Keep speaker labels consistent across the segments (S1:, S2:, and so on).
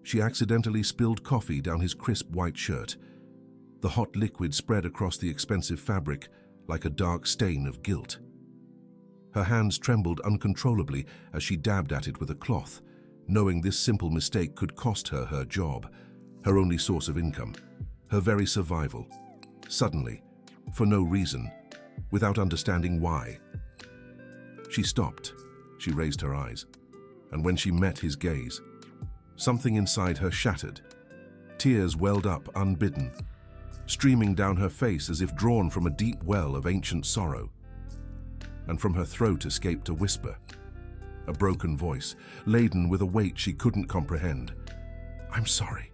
S1: she accidentally spilled coffee down his crisp white shirt. The hot liquid spread across the expensive fabric like a dark stain of guilt. Her hands trembled uncontrollably as she dabbed at it with a cloth, knowing this simple mistake could cost her her job, her only source of income, her very survival. Suddenly, for no reason, without understanding why. She stopped. She raised her eyes, and when she met his gaze, something inside her shattered. Tears welled up unbidden, streaming down her face as if drawn from a deep well of ancient sorrow. And from her throat escaped a whisper, a broken voice, laden with a weight she couldn't comprehend. "I'm sorry.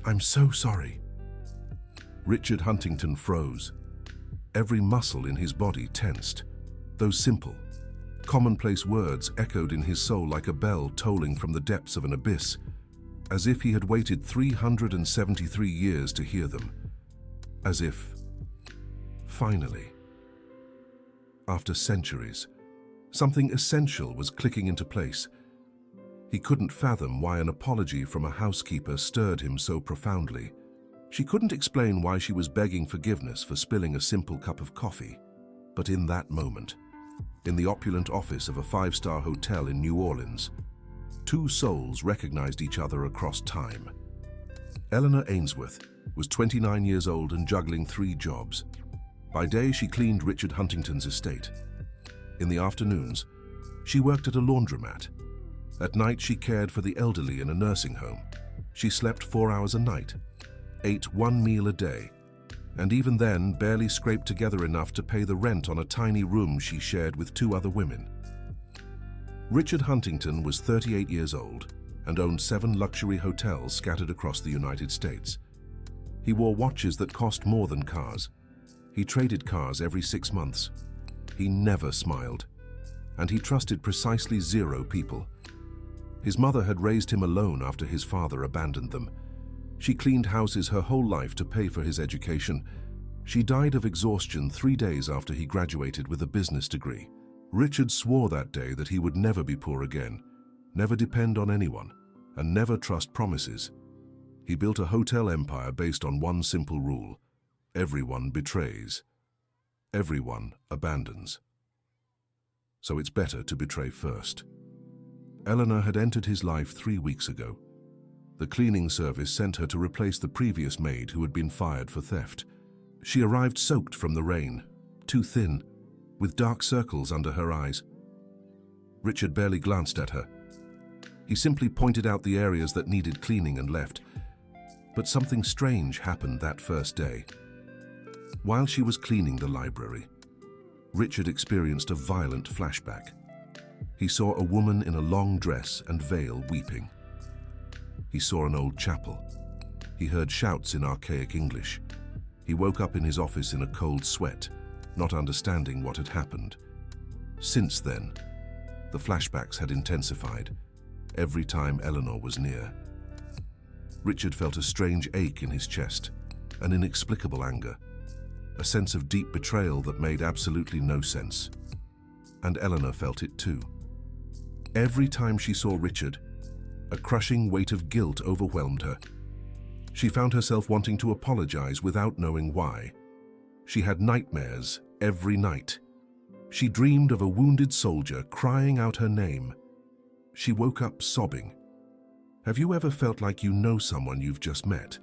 S1: I'm so sorry." Richard Huntington froze. Every muscle in his body tensed. Those simple, commonplace words echoed in his soul like a bell tolling from the depths of an abyss, as if he had waited 373 years to hear them. As if, finally, after centuries, something essential was clicking into place. He couldn't fathom why an apology from a housekeeper stirred him so profoundly. She couldn't explain why she was begging forgiveness for spilling a simple cup of coffee. But in that moment, in the opulent office of a five-star hotel in New Orleans, two souls recognized each other across time. Eleanor Ainsworth was 29 years old and juggling 3 jobs. By day, she cleaned Richard Huntington's estate. In the afternoons, she worked at a laundromat. At night, she cared for the elderly in a nursing home. She slept 4 hours a night, ate 1 meal a day, and even then barely scraped together enough to pay the rent on a tiny room she shared with 2 other women. Richard Huntington was 38 years old and owned 7 luxury hotels scattered across the United States. He wore watches that cost more than cars. He traded cars every 6 months. He never smiled, and he trusted precisely 0 people. His mother had raised him alone after his father abandoned them. She cleaned houses her whole life to pay for his education. She died of exhaustion 3 days after he graduated with a business degree. Richard swore that day that he would never be poor again, never depend on anyone, and never trust promises. He built a hotel empire based on one simple rule: everyone betrays. Everyone abandons. So it's better to betray first. Eleanor had entered his life 3 weeks ago. The cleaning service sent her to replace the previous maid who had been fired for theft. She arrived soaked from the rain, too thin, with dark circles under her eyes. Richard barely glanced at her. He simply pointed out the areas that needed cleaning and left. But something strange happened that first day. While she was cleaning the library, Richard experienced a violent flashback. He saw a woman in a long dress and veil weeping. He saw an old chapel. He heard shouts in archaic English. He woke up in his office in a cold sweat, not understanding what had happened. Since then, the flashbacks had intensified every time Eleanor was near. Richard felt a strange ache in his chest, an inexplicable anger, a sense of deep betrayal that made absolutely no sense. And Eleanor felt it too. Every time she saw Richard, a crushing weight of guilt overwhelmed her. She found herself wanting to apologize without knowing why. She had nightmares every night. She dreamed of a wounded soldier crying out her name. She woke up sobbing. Have you ever felt like you know someone you've just met?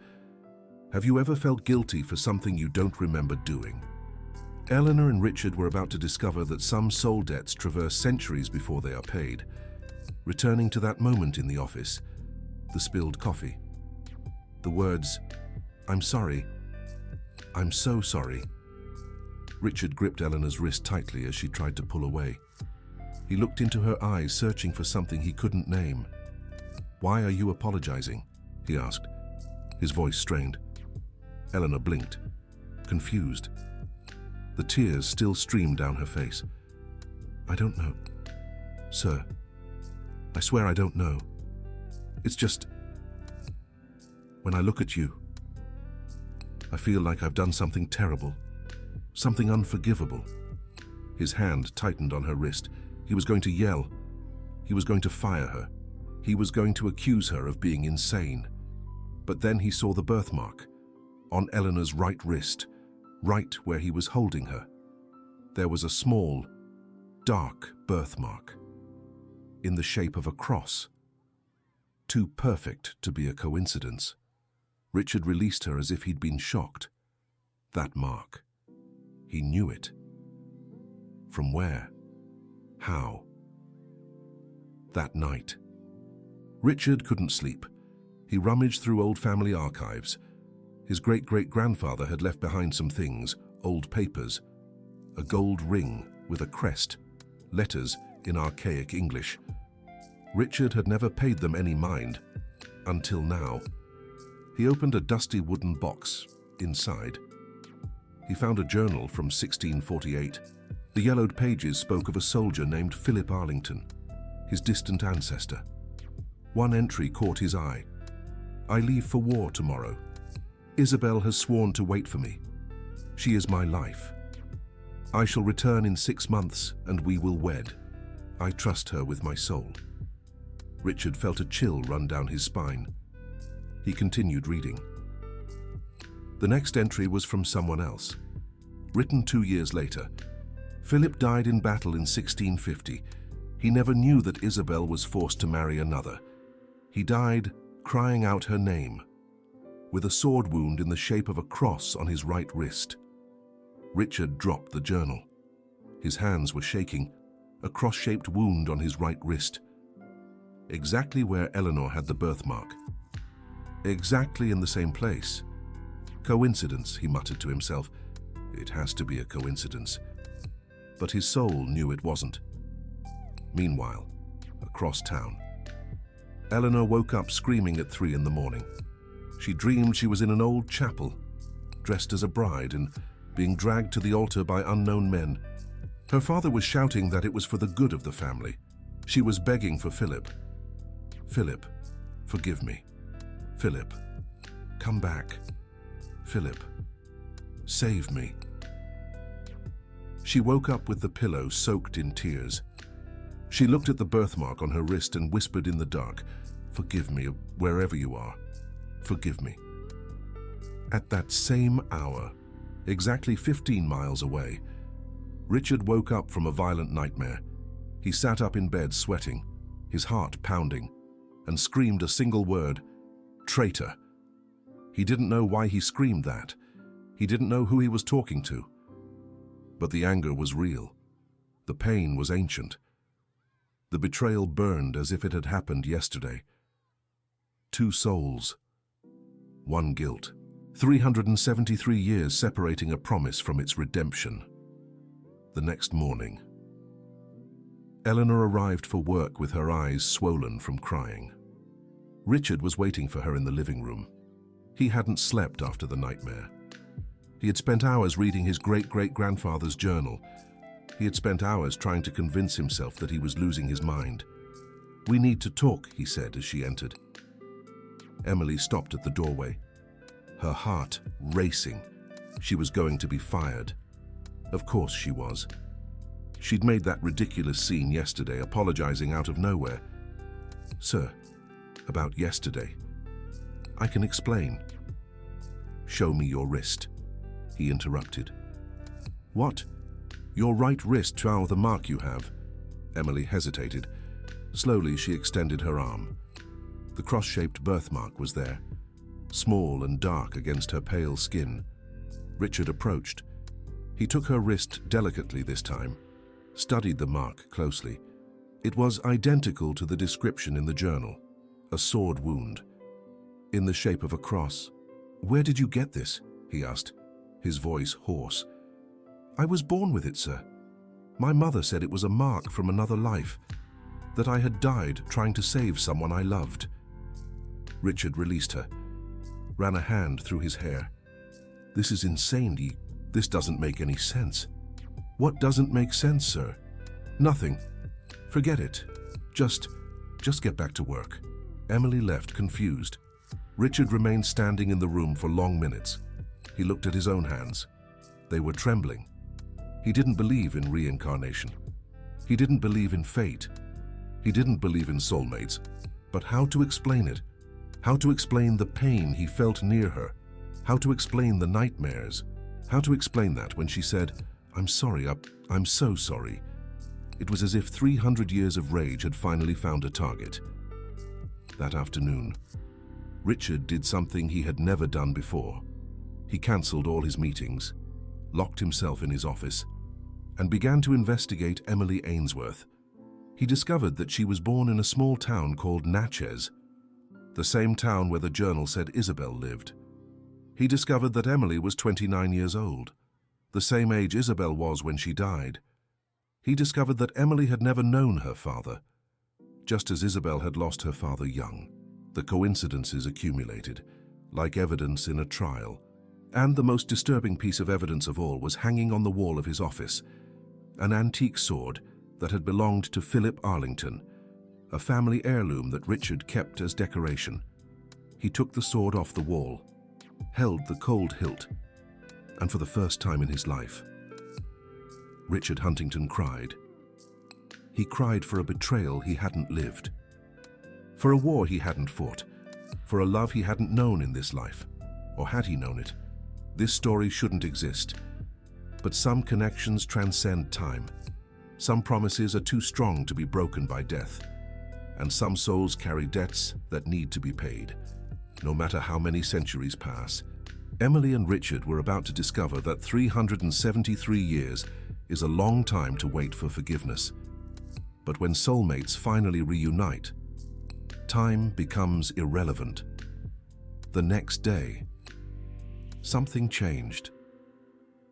S1: Have you ever felt guilty for something you don't remember doing? Eleanor and Richard were about to discover that some soul debts traverse centuries before they are paid. Returning to that moment in the office, the spilled coffee, the words, "I'm sorry. I'm so sorry." Richard gripped Eleanor's wrist tightly as she tried to pull away. He looked into her eyes, searching for something he couldn't name. "Why are you apologizing?" he asked, his voice strained. Eleanor blinked, confused. The tears still streamed down her face. "I don't know, sir. I swear I don't know. It's just, when I look at you, I feel like I've done something terrible, something unforgivable." His hand tightened on her wrist. He was going to yell. He was going to fire her. He was going to accuse her of being insane. But then he saw the birthmark on Eleanor's right wrist, right where he was holding her. There was a small, dark birthmark in the shape of a cross. Too perfect to be a coincidence. Richard released her as if he'd been shocked. That mark. He knew it. From where? How? That night. Richard couldn't sleep. He rummaged through old family archives. His great-great-grandfather had left behind some things, old papers, a gold ring with a crest, letters in archaic English. Richard had never paid them any mind, until now. He opened a dusty wooden box. Inside, he found a journal from 1648. The yellowed pages spoke of a soldier named Philip Arlington, his distant ancestor. One entry caught his eye. "I leave for war tomorrow. Isabel has sworn to wait for me. She is my life. I shall return in 6 months and we will wed. I trust her with my soul." Richard felt a chill run down his spine. He continued reading. The next entry was from someone else. Written 2 years later. Philip died in battle in 1650. He never knew that Isabel was forced to marry another. He died crying out her name, with a sword wound in the shape of a cross on his right wrist. Richard dropped the journal. His hands were shaking, a cross-shaped wound on his right wrist. Exactly where Eleanor had the birthmark. Exactly in the same place. Coincidence, he muttered to himself. It has to be a coincidence. But his soul knew it wasn't. Meanwhile, across town, Eleanor woke up screaming at 3 in the morning. She dreamed she was in an old chapel, dressed as a bride and being dragged to the altar by unknown men. Her father was shouting that it was for the good of the family. She was begging for Philip. "Philip, forgive me. Philip, come back. Philip, save me." She woke up with the pillow soaked in tears. She looked at the birthmark on her wrist and whispered in the dark, "Forgive me, wherever you are. Forgive me." At that same hour, exactly 15 miles away, Richard woke up from a violent nightmare. He sat up in bed sweating, his heart pounding, and screamed a single word, "Traitor." He didn't know why he screamed that. He didn't know who he was talking to. But the anger was real. The pain was ancient. The betrayal burned as if it had happened yesterday. 2 souls. 1 guilt. 373 years separating a promise from its redemption. The next morning, Eleanor arrived for work with her eyes swollen from crying. Richard was waiting for her in the living room. He hadn't slept after the nightmare. He had spent hours reading his great-great-grandfather's journal. He had spent hours trying to convince himself that he was losing his mind. "We need to talk," he said as she entered. Emily stopped at the doorway, her heart racing. She was going to be fired. Of course she was. She'd made that ridiculous scene yesterday, apologizing out of nowhere. "Sir, about yesterday. I can explain." "Show me your wrist," he interrupted. "What? Your right wrist, the mark you have." Emily hesitated. Slowly she extended her arm. The cross-shaped birthmark was there, small and dark against her pale skin. Richard approached. He took her wrist delicately this time, studied the mark closely. It was identical to the description in the journal, a sword wound, in the shape of a cross. "Where did you get this?" he asked, his voice hoarse. "I was born with it, sir. My mother said it was a mark from another life, that I had died trying to save someone I loved." Richard released her, ran a hand through his hair. "This is insane. This doesn't make any sense." "What doesn't make sense, sir?" "Nothing. Forget it. Just get back to work." Emily left, confused. Richard remained standing in the room for long minutes. He looked at his own hands. They were trembling. He didn't believe in reincarnation. He didn't believe in fate. He didn't believe in soulmates. But how to explain it? How to explain the pain he felt near her? How to explain the nightmares? How to explain that when she said, "I'm sorry, I'm so sorry"? It was as if 300 years of rage had finally found a target. That afternoon, Richard did something he had never done before. He cancelled all his meetings, locked himself in his office, and began to investigate Emily Ainsworth. He discovered that she was born in a small town called Natchez, the same town where the journal said Isabel lived. He discovered that Emily was 29 years old, the same age Isabel was when she died. He discovered that Emily had never known her father, just as Isabel had lost her father young. The coincidences accumulated, like evidence in a trial. And the most disturbing piece of evidence of all was hanging on the wall of his office, an antique sword that had belonged to Philip Arlington, a family heirloom that Richard kept as decoration. He took the sword off the wall, held the cold hilt, and for the first time in his life, Richard Huntington cried. He cried for a betrayal he hadn't lived, for a war he hadn't fought, for a love he hadn't known in this life. Or had he known it? This story shouldn't exist. But some connections transcend time. Some promises are too strong to be broken by death. And some souls carry debts that need to be paid, no matter how many centuries pass. Emily and Richard were about to discover that 373 years is a long time to wait for forgiveness. But when soulmates finally reunite, time becomes irrelevant. The next day, something changed.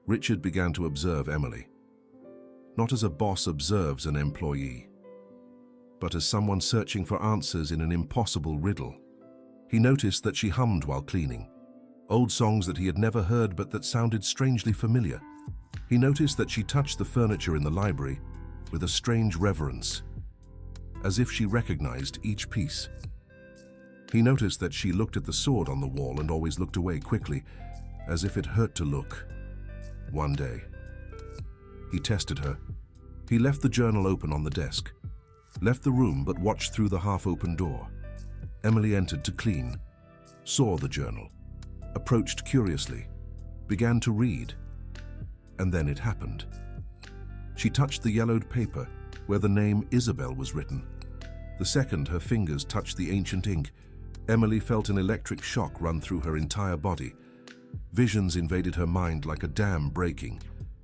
S1: Richard began to observe Emily, not as a boss observes an employee, but as someone searching for answers in an impossible riddle. He noticed that she hummed while cleaning, old songs that he had never heard but that sounded strangely familiar. He noticed that she touched the furniture in the library with a strange reverence, as if she recognized each piece. He noticed that she looked at the sword on the wall and always looked away quickly, as if it hurt to look. One day, he tested her. He left the journal open on the desk, left the room but watched through the half-open door. Emily entered to clean, saw the journal, approached curiously, began to read, and then it happened. She touched the yellowed paper where the name Isabel was written. The second her fingers touched the ancient ink, Emily felt an electric shock run through her entire body. Visions invaded her mind like a dam breaking.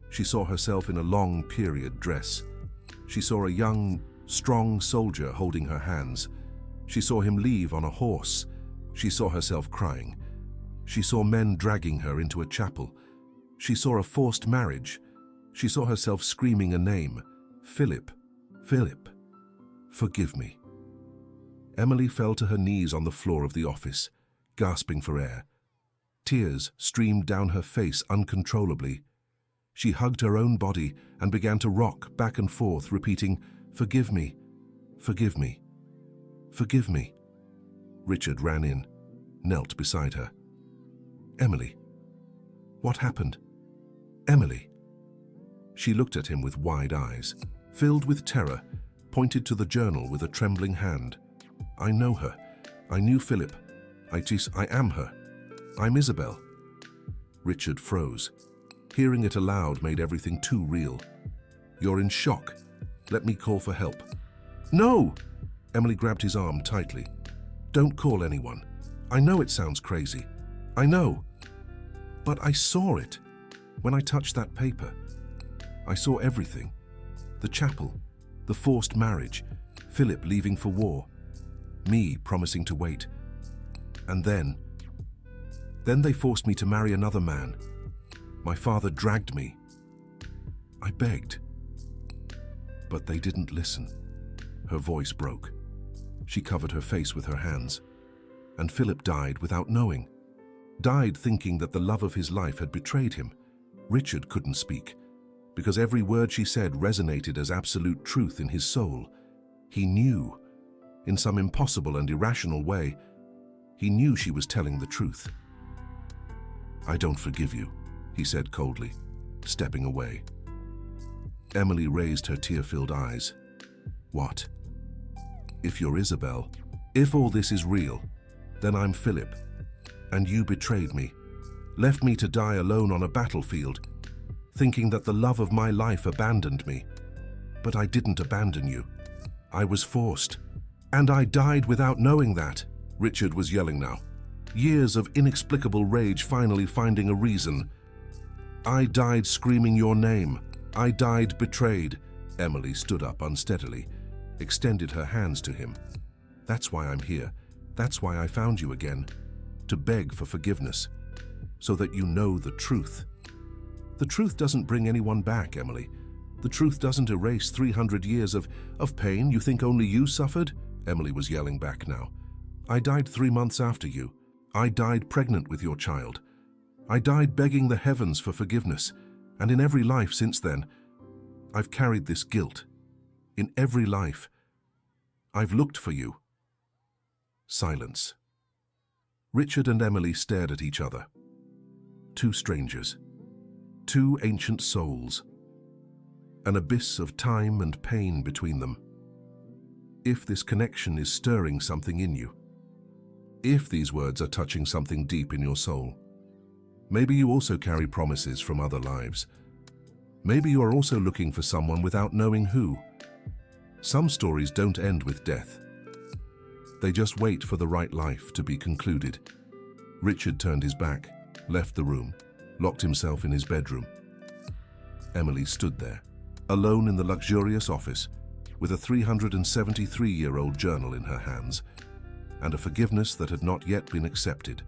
S1: She saw herself in a long period dress. She saw a young, strong soldier holding her hands. She saw him leave on a horse. She saw herself crying. She saw men dragging her into a chapel. She saw a forced marriage. She saw herself screaming a name, Philip, Philip, forgive me. Emily fell to her knees on the floor of the office, gasping for air. Tears streamed down her face uncontrollably. She hugged her own body and began to rock back and forth, repeating, "Forgive me, forgive me, forgive me." Richard ran in, knelt beside her. "Emily, what happened? Emily?" She looked at him with wide eyes, filled with terror, pointed to the journal with a trembling hand. "I know her. I knew Philip. I am her. I'm Isabel." Richard froze. Hearing it aloud made everything too real. "You're in shock. Let me call for help." "No!" Emily grabbed his arm tightly. "Don't call anyone. I know it sounds crazy. I know. But I saw it. When I touched that paper, I saw everything. The chapel, the forced marriage, Philip leaving for war, me promising to wait. And then they forced me to marry another man. My father dragged me. I begged. But they didn't listen." Her voice broke. She covered her face with her hands. And Philip died without knowing. Died thinking that the love of his life had betrayed him. Richard couldn't speak, because every word she said resonated as absolute truth in his soul. He knew, in some impossible and irrational way, he knew she was telling the truth. "I don't forgive you," he said coldly, stepping away. Emily raised her tear-filled eyes. "What? If you're Isabel, If all this is real, then I'm Philip, and you betrayed me, left me to die alone on a battlefield, thinking that the love of my life abandoned me. But I didn't abandon you. I was forced. And I died without knowing that. Richard was yelling now. Years of inexplicable rage finally finding a reason. I died screaming your name. I died betrayed. Emily stood up unsteadily, extended her hands to him. That's why I'm here. That's why I found you again. To beg for forgiveness. So that you know the truth. The truth doesn't bring anyone back, Emily. The truth doesn't erase 300 years of pain you think only you suffered? Emily was yelling back now. I died 3 months after you. I died pregnant with your child. I died begging the heavens for forgiveness. And in every life since then, I've carried this guilt. In every life, I've looked for you. Silence. Richard and Emily stared at each other. Two strangers. Two ancient souls. An abyss of time and pain between them. If this connection is stirring something in you, if these words are touching something deep in your soul, maybe you also carry promises from other lives. Maybe you are also looking for someone without knowing who. Some stories don't end with death. They just wait for the right life to be concluded. Richard turned his back, left the room, locked himself in his bedroom. Emily stood there, alone in the luxurious office, with a 373-year-old journal in her hands, and a forgiveness that had not yet been accepted.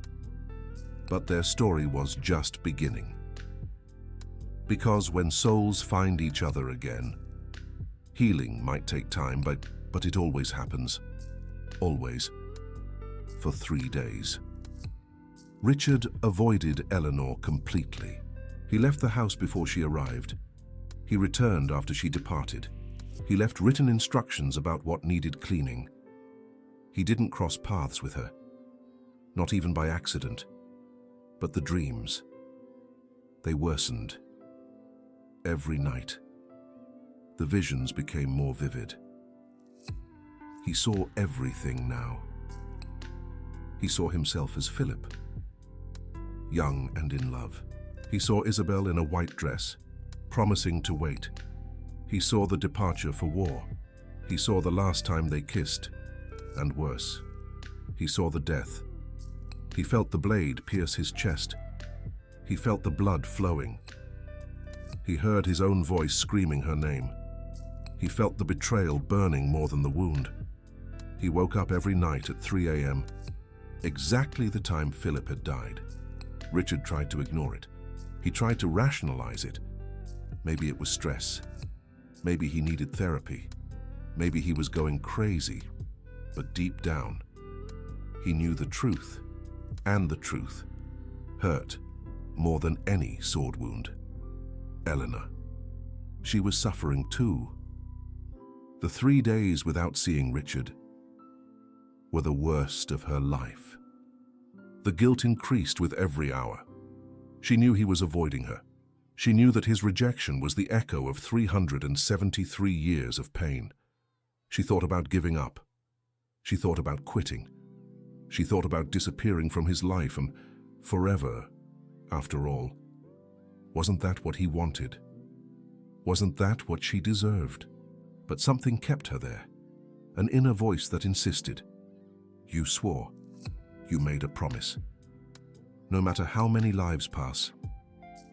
S1: But their story was just beginning. Because when souls find each other again, healing might take time, but it always happens. Always. For 3 days. Richard avoided Eleanor completely. He left the house before she arrived. He returned after she departed. He left written instructions about what needed cleaning. He didn't cross paths with her, not even by accident. But the dreams, they worsened. Every night, the visions became more vivid. He saw everything now. He saw himself as Philip, young and in love. He saw Isabel in a white dress, promising to wait. He saw the departure for war. He saw the last time they kissed, and worse. He saw the death. He felt the blade pierce his chest. He felt the blood flowing. He heard his own voice screaming her name. He felt the betrayal burning more than the wound. He woke up every night at 3 a.m., exactly the time Philip had died. Richard tried to ignore it. He tried to rationalize it. Maybe it was stress. Maybe he needed therapy. Maybe he was going crazy. But deep down, he knew the truth. And the truth hurt more than any sword wound. Eleanor. She was suffering too. The 3 days without seeing Richard were the worst of her life. The guilt increased with every hour. She knew he was avoiding her. She knew that his rejection was the echo of 373 years of pain. She thought about giving up. She thought about quitting. She thought about disappearing from his life and forever, after all. Wasn't that what he wanted? Wasn't that what she deserved? But something kept her there, an inner voice that insisted. You swore. You made a promise. No matter how many lives pass,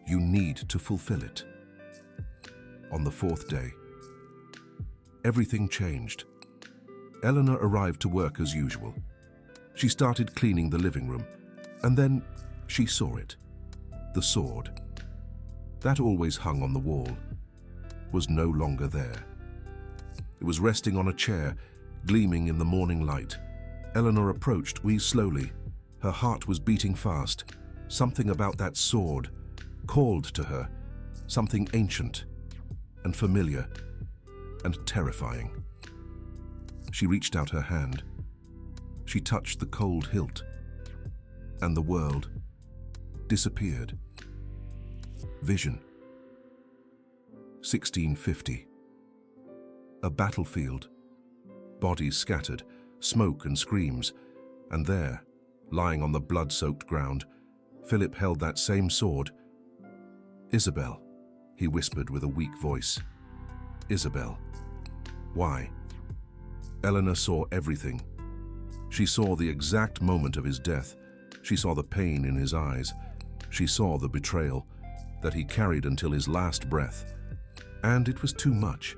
S1: you need to fulfill it. On the 4th day, everything changed. Eleanor arrived to work as usual. She started cleaning the living room, and then she saw it. The sword, that always hung on the wall, was no longer there. It was resting on a chair, gleaming in the morning light. Eleanor approached, wheezed slowly. Her heart was beating fast. Something about that sword called to her, something ancient and familiar and terrifying. She reached out her hand. She touched the cold hilt, and the world disappeared. Vision. 1650. A battlefield. Bodies scattered, smoke and screams, and there, lying on the blood-soaked ground, Philip held that same sword. "Isabel," he whispered with a weak voice. "Isabel." Why? Eleanor saw everything. She saw the exact moment of his death. She saw the pain in his eyes. She saw the betrayal that he carried until his last breath. And it was too much.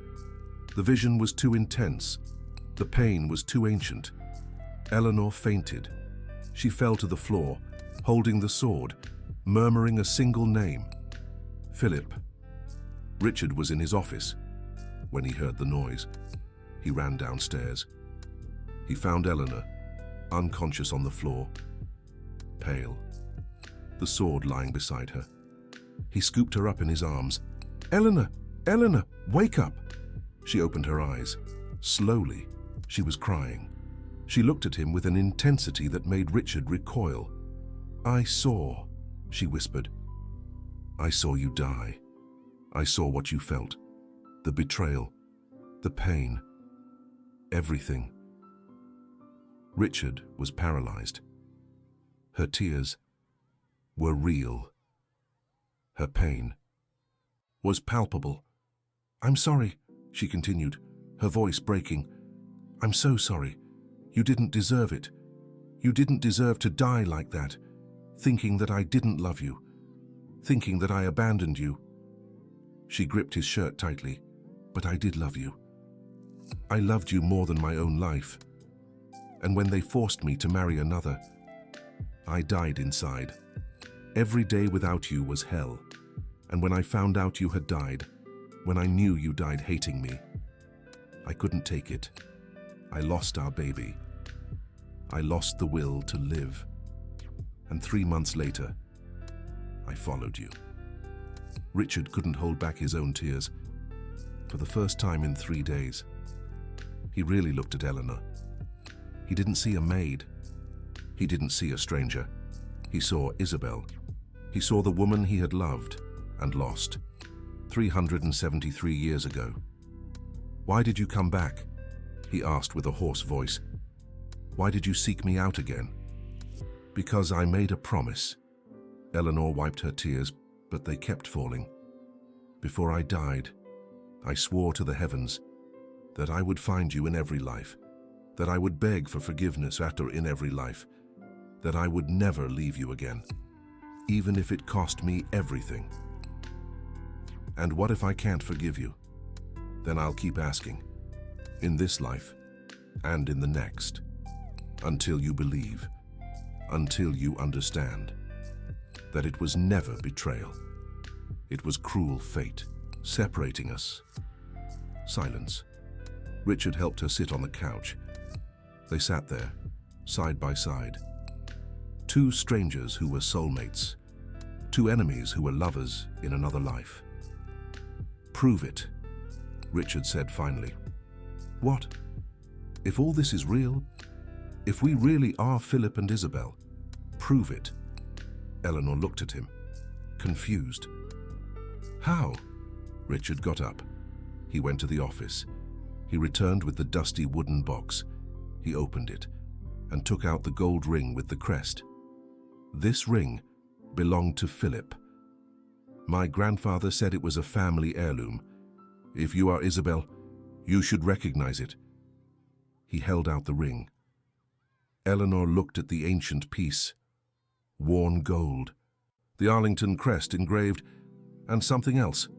S1: The vision was too intense. The pain was too ancient. Eleanor fainted. She fell to the floor, holding the sword, murmuring a single name. Philip. Richard was in his office when he heard the noise. He ran downstairs. He found Eleanor, unconscious on the floor, pale, the sword lying beside her. He scooped her up in his arms. "Eleanor! Eleanor! Wake up!" She opened her eyes. Slowly, she was crying. She looked at him with an intensity that made Richard recoil. "I saw," she whispered. "I saw you die. I saw what you felt. The betrayal, the pain, everything." Richard was paralyzed. Her tears were real. Her pain was palpable. "I'm sorry," she continued, her voice breaking. "I'm so sorry. You didn't deserve it. You didn't deserve to die like that, thinking that I didn't love you, thinking that I abandoned you." She gripped his shirt tightly. "But I did love you. I loved you more than my own life. And when they forced me to marry another, I died inside. Every day without you was hell. And when I found out you had died, when I knew you died hating me, I couldn't take it. I lost our baby. I lost the will to live. And 3 months later, I followed you." Richard couldn't hold back his own tears. For the first time in 3 days, he really looked at Eleanor. He didn't see a maid. He didn't see a stranger. He saw Isabel. He saw the woman he had loved and lost 373 years ago. "Why did you come back?" he asked with a hoarse voice. "Why did you seek me out again?" "Because I made a promise." Eleanor wiped her tears, but they kept falling. "Before I died, I swore to the heavens that I would find you in every life, that I would beg for forgiveness after in every life, that I would never leave you again, even if it cost me everything. And what if I can't forgive you? Then I'll keep asking, in this life and in the next, until you believe, until you understand that it was never betrayal. It was cruel fate separating us." Silence. Richard helped her sit on the couch. They sat there, side by side. Two strangers who were soulmates. Two enemies who were lovers in another life. "Prove it," Richard said finally. "What? If all this is real, if we really are Philip and Isabel, prove it." Eleanor looked at him, confused. "How?" Richard got up. He went to the office. He returned with the dusty wooden box. He opened it and took out the gold ring with the crest. This ring belonged to Philip. "My grandfather said it was a family heirloom. If you are Isabel, you should recognize it." He held out the ring. Eleanor looked at the ancient piece, worn gold, the Arlington crest engraved, and something else,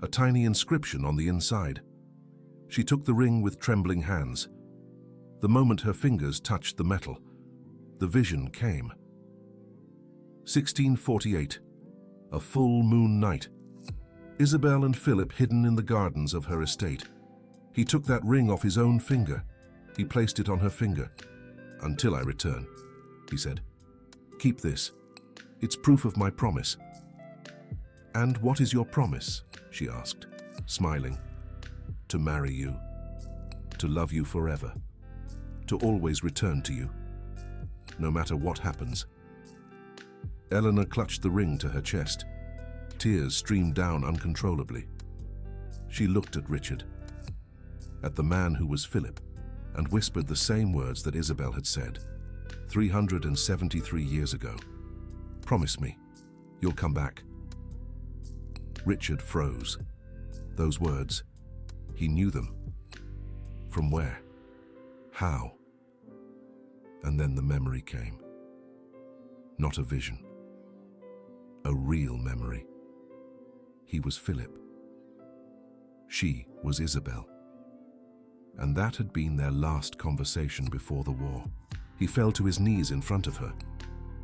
S1: a tiny inscription on the inside. She took the ring with trembling hands. The moment her fingers touched the metal, the vision came. 1648, a full moon night. Isabel and Philip hidden in the gardens of her estate. He took that ring off his own finger. He placed it on her finger. "Until I return," he said. "Keep this. It's proof of my promise." "And what is your promise?" she asked, smiling. "To marry you, to love you forever, to always return to you, no matter what happens." Eleanor clutched the ring to her chest. Tears streamed down uncontrollably. She looked at Richard, at the man who was Philip, and whispered the same words that Isabel had said 373 years ago. "Promise me, you'll come back." Richard froze. Those words, he knew them. From where? How? And then the memory came. Not a vision. A real memory. He was Philip. She was Isabel. And that had been their last conversation before the war. He fell to his knees in front of her.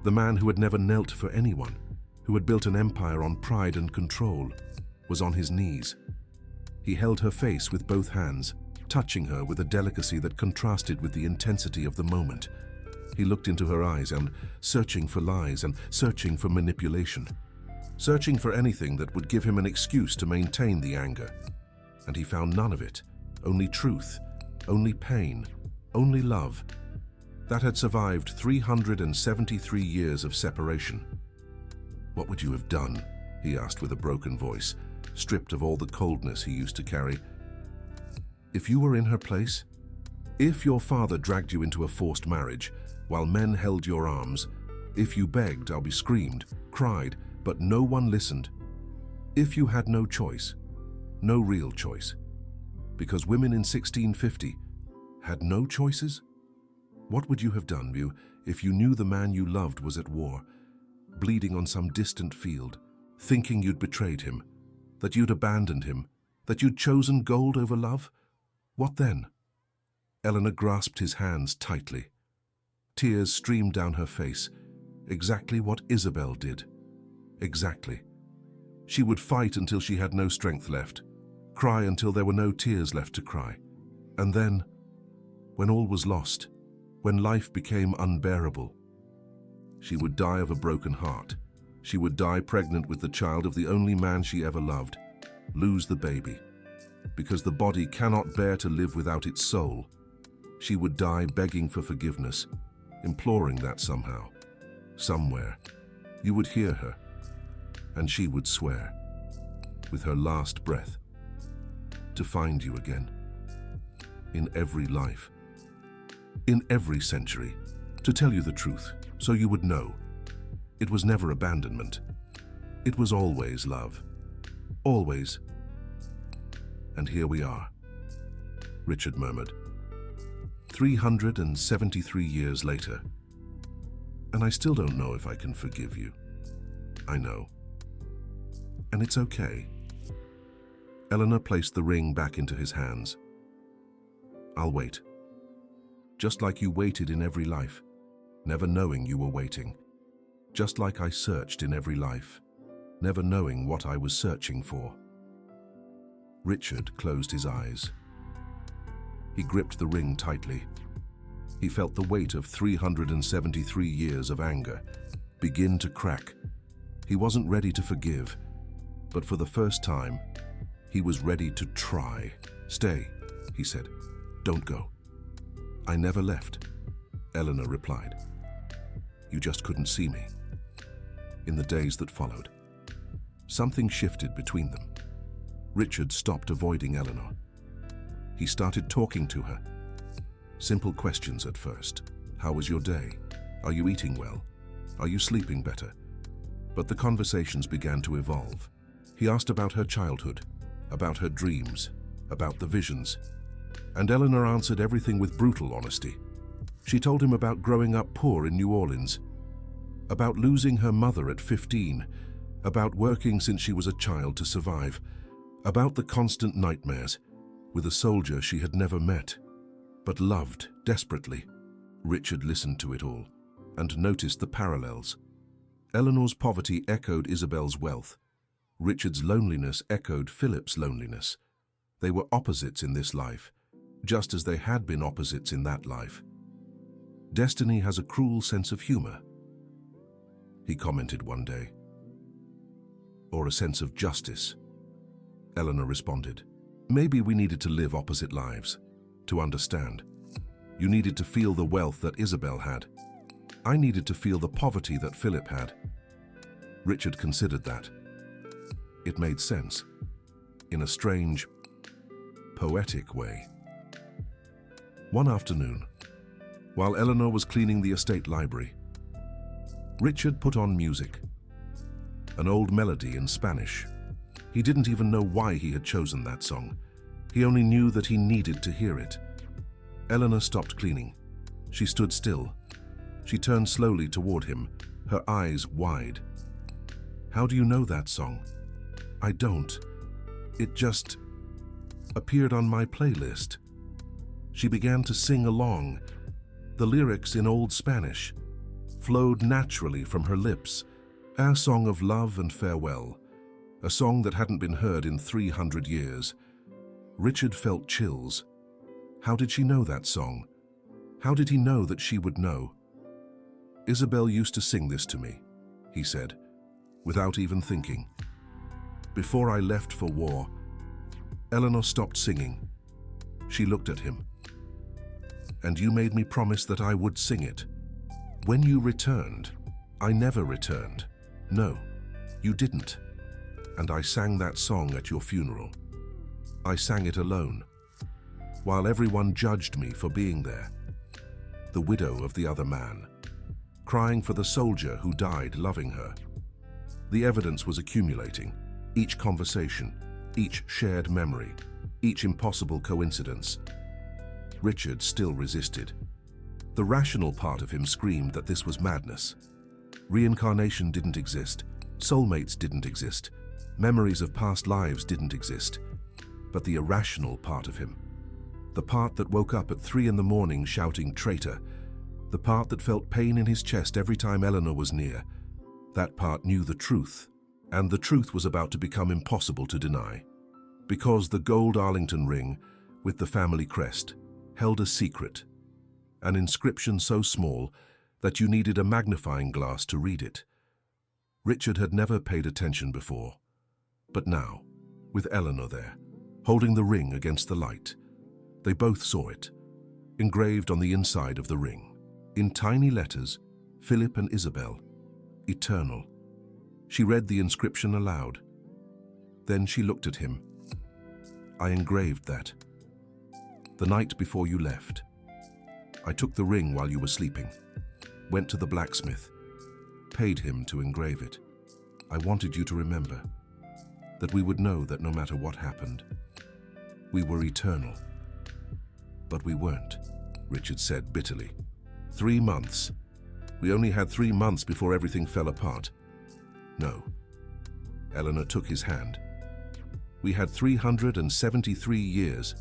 S1: The man who had never knelt for anyone, who had built an empire on pride and control, was on his knees. He held her face with both hands, touching her with a delicacy that contrasted with the intensity of the moment. He looked into her eyes and, searching for lies and searching for manipulation, searching for anything that would give him an excuse to maintain the anger. And he found none of it, only truth, only pain, only love. That had survived 373 years of separation. "What would you have done?" he asked with a broken voice, stripped of all the coldness he used to carry. "If you were in her place? If your father dragged you into a forced marriage, while men held your arms, if you begged, I'll be screamed, cried, but no one listened. If you had no choice, no real choice, because women in 1650 had no choices? What would you have done, if you knew the man you loved was at war, bleeding on some distant field, thinking you'd betrayed him, that you'd abandoned him, that you'd chosen gold over love? What then?" Eleanor grasped his hands tightly. Tears streamed down her face. Exactly what Isabel did. Exactly. She would fight until she had no strength left, cry until there were no tears left to cry. And then, when all was lost, when life became unbearable, she would die of a broken heart. She would die pregnant with the child of the only man she ever loved, lose the baby. Because the body cannot bear to live without its soul. She would die begging for forgiveness, imploring that somehow, somewhere, you would hear her, and she would swear, with her last breath, to find you again. In every life, in every century, to tell you the truth, so you would know. It was never abandonment. It was always love. Always. And here we are, Richard murmured. 373 years later. And I still don't know if I can forgive you. I know. And it's okay. Eleanor placed the ring back into his hands. I'll wait. Just like you waited in every life, never knowing you were waiting. Just like I searched in every life, never knowing what I was searching for. Richard closed his eyes. He gripped the ring tightly. He felt the weight of 373 years of anger begin to crack. He wasn't ready to forgive, but for the first time, he was ready to try. "Stay," he said. "Don't go." "I never left," Eleanor replied. "You just couldn't see me." In the days that followed, something shifted between them. Richard stopped avoiding Eleanor. He started talking to her. Simple questions at first. How was your day? Are you eating well? Are you sleeping better? But the conversations began to evolve. He asked about her childhood, about her dreams, about the visions. And Eleanor answered everything with brutal honesty. She told him about growing up poor in New Orleans, about losing her mother at 15, about working since she was a child to survive, about the constant nightmares with a soldier she had never met, but loved desperately. Richard listened to it all and noticed the parallels. Eleanor's poverty echoed Isabel's wealth. Richard's loneliness echoed Philip's loneliness. They were opposites in this life, just as they had been opposites in that life. Destiny has a cruel sense of humor, he commented one day. Or a sense of justice, Eleanor responded. Maybe we needed to live opposite lives, to understand. You needed to feel the wealth that Isabel had. I needed to feel the poverty that Philip had. Richard considered that. It made sense, in a strange, poetic way. One afternoon, while Eleanor was cleaning the estate library, Richard put on music, an old melody in Spanish. He didn't even know why he had chosen that song. He only knew that he needed to hear it. Eleanor stopped cleaning. She stood still. She turned slowly toward him, her eyes wide. "How do you know that song?" "I don't. It just appeared on my playlist." She began to sing along. The lyrics in Old Spanish flowed naturally from her lips, a song of love and farewell, a song that hadn't been heard in 300 years. Richard felt chills. How did she know that song? How did he know that she would know? "Isabel used to sing this to me," he said, without even thinking. "Before I left for war." Eleanor stopped singing. She looked at him. "And you made me promise that I would sing it. When you returned." "I never returned." "No, you didn't. And I sang that song at your funeral. I sang it alone, while everyone judged me for being there. The widow of the other man, crying for the soldier who died loving her." The evidence was accumulating. Each conversation, each shared memory, each impossible coincidence. Richard still resisted. The rational part of him screamed that this was madness. Reincarnation didn't exist. Soulmates didn't exist. Memories of past lives didn't exist. But the irrational part of him, the part that woke up at 3 in the morning shouting "traitor," the part that felt pain in his chest every time Eleanor was near, that part knew the truth, and the truth was about to become impossible to deny. Because the gold Arlington ring, with the family crest, held a secret, an inscription so small that you needed a magnifying glass to read it. Richard had never paid attention before, but now, with Eleanor there, holding the ring against the light, they both saw it, engraved on the inside of the ring. In tiny letters, "Philip and Isabel, eternal." She read the inscription aloud. Then she looked at him. "I engraved that the night before you left. I took the ring while you were sleeping, went to the blacksmith, paid him to engrave it. I wanted you to remember that we would know that no matter what happened, we were eternal." "But we weren't," Richard said bitterly. 3 months. We only had 3 months before everything fell apart." "No." Eleanor took his hand. "We had 373 years,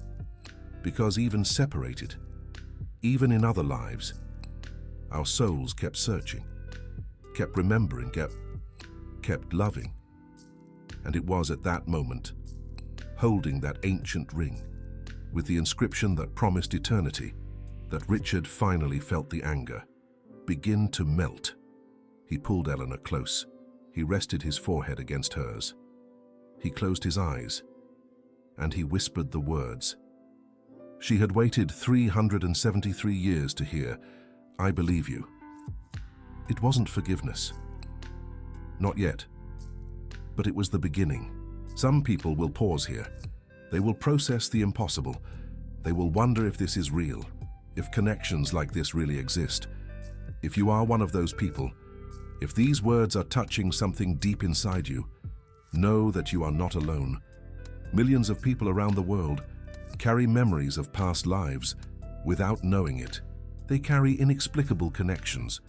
S1: because even separated, even in other lives, our souls kept searching, kept remembering, kept loving. And it was at that moment, holding that ancient ring, with the inscription that promised eternity, that Richard finally felt the anger begin to melt." He pulled Eleanor close. He rested his forehead against hers. He closed his eyes, and he whispered the words she had waited 373 years to hear, "I believe you." It wasn't forgiveness. Not yet. But it was the beginning. Some people will pause here. They will process the impossible. They will wonder if this is real, if connections like this really exist. If you are one of those people, if these words are touching something deep inside you, know that you are not alone. Millions of people around the world carry memories of past lives without knowing it. They carry inexplicable connections.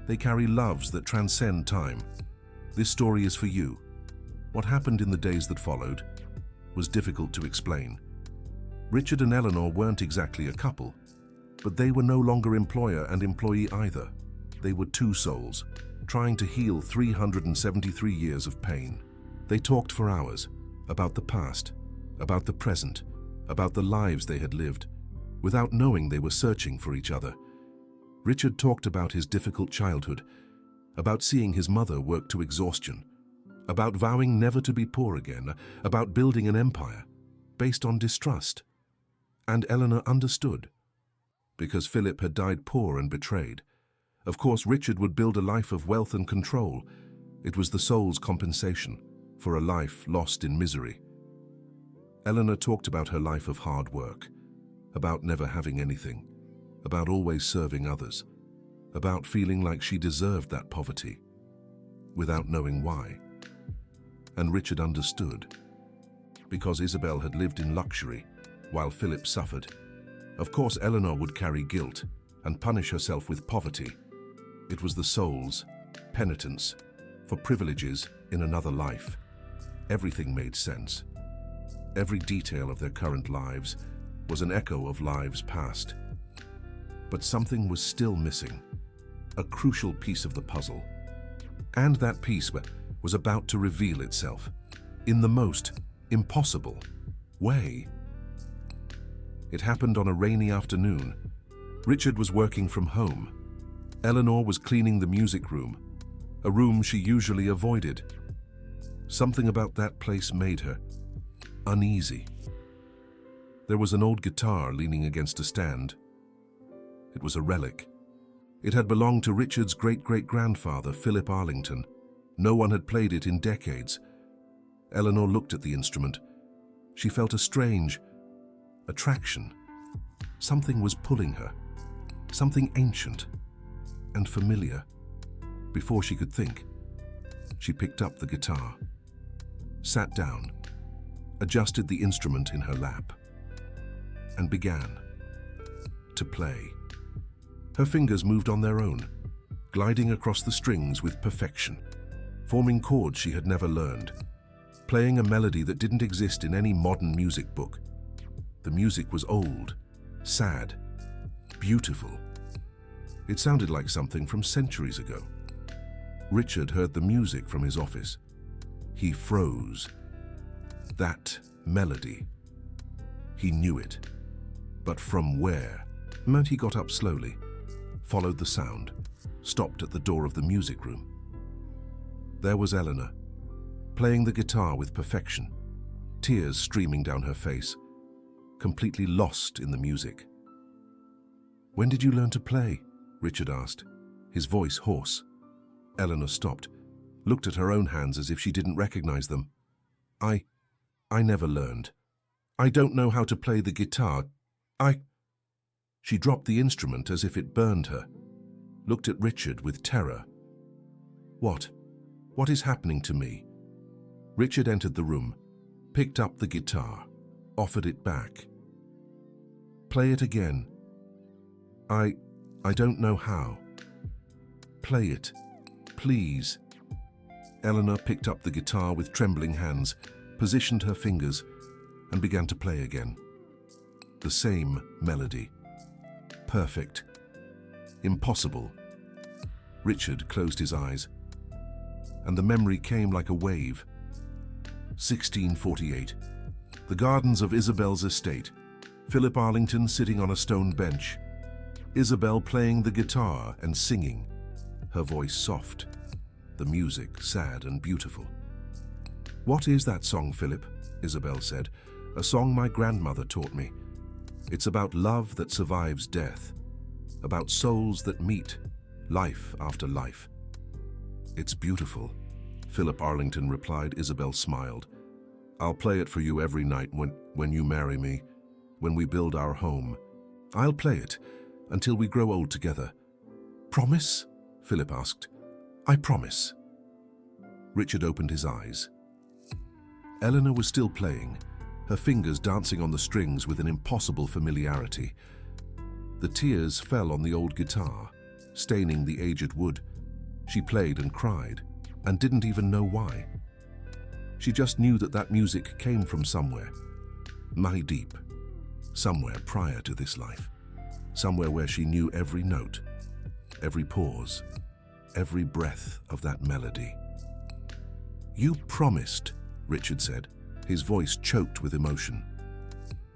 S1: They carry loves that transcend time. This story is for you. What happened in the days that followed was difficult to explain. Richard and Eleanor weren't exactly a couple, but they were no longer employer and employee either. They were two souls, trying to heal 373 years of pain. They talked for hours about the past, about the present, about the lives they had lived, without knowing they were searching for each other. Richard talked about his difficult childhood, about seeing his mother work to exhaustion, about vowing never to be poor again, about building an empire based on distrust. And Eleanor understood, because Philip had died poor and betrayed. Of course, Richard would build a life of wealth and control. It was the soul's compensation for a life lost in misery. Eleanor talked about her life of hard work, about never having anything, about always serving others, about feeling like she deserved that poverty, without knowing why. And Richard understood, because Isabel had lived in luxury while Philip suffered. Of course, Eleanor would carry guilt and punish herself with poverty. It was the soul's penitence for privileges in another life. Everything made sense. Every detail of their current lives was an echo of lives past. But something was still missing, a crucial piece of the puzzle. And that piece was about to reveal itself in the most impossible way. It happened on a rainy afternoon. Richard was working from home. Eleanor was cleaning the music room, a room she usually avoided. Something about that place made her uneasy. There was an old guitar leaning against a stand. It was a relic. It had belonged to Richard's great-great-grandfather, Philip Arlington. No one had played it in decades. Eleanor looked at the instrument. She felt a strange attraction. Something was pulling her, something ancient and familiar. Before she could think, she picked up the guitar, sat down, adjusted the instrument in her lap, and began to play. Her fingers moved on their own, gliding across the strings with perfection, forming chords she had never learned, playing a melody that didn't exist in any modern music book. The music was old, sad, beautiful. It sounded like something from centuries ago. Richard heard the music from his office. He froze. That melody. He knew it. But from where? And he got up slowly, followed the sound, stopped at the door of the music room. There was Eleanor, playing the guitar with perfection, tears streaming down her face, completely lost in the music. "When did you learn to play?" Richard asked, his voice hoarse. Eleanor stopped, looked at her own hands as if she didn't recognize them. I never learned. I don't know how to play the guitar. She dropped the instrument as if it burned her, looked at Richard with terror. What is happening to me?" Richard entered the room, picked up the guitar, offered it back. "Play it again." I don't know how." "Play it, please." Eleanor picked up the guitar with trembling hands, positioned her fingers, and began to play again. The same melody. Perfect. Impossible. Richard closed his eyes, and the memory came like a wave. 1648. The gardens of Isabel's estate. Philip Arlington sitting on a stone bench. Isabel playing the guitar and singing, her voice soft, the music sad and beautiful. "What is that song, Philip?" Isabel said. "A song my grandmother taught me. It's about love that survives death, about souls that meet, life after life." "It's beautiful," Philip Arlington replied. Isabel smiled. "I'll play it for you every night when you marry me, when we build our home. I'll play it until we grow old together." "Promise?" Philip asked. "I promise." Richard opened his eyes. Eleanor was still playing, her fingers dancing on the strings with an impossible familiarity. The tears fell on the old guitar, staining the aged wood. She played and cried, and didn't even know why. She just knew that music came from somewhere, mighty deep, somewhere prior to this life, somewhere where she knew every note, every pause, every breath of that melody. "You promised," Richard said, his voice choked with emotion.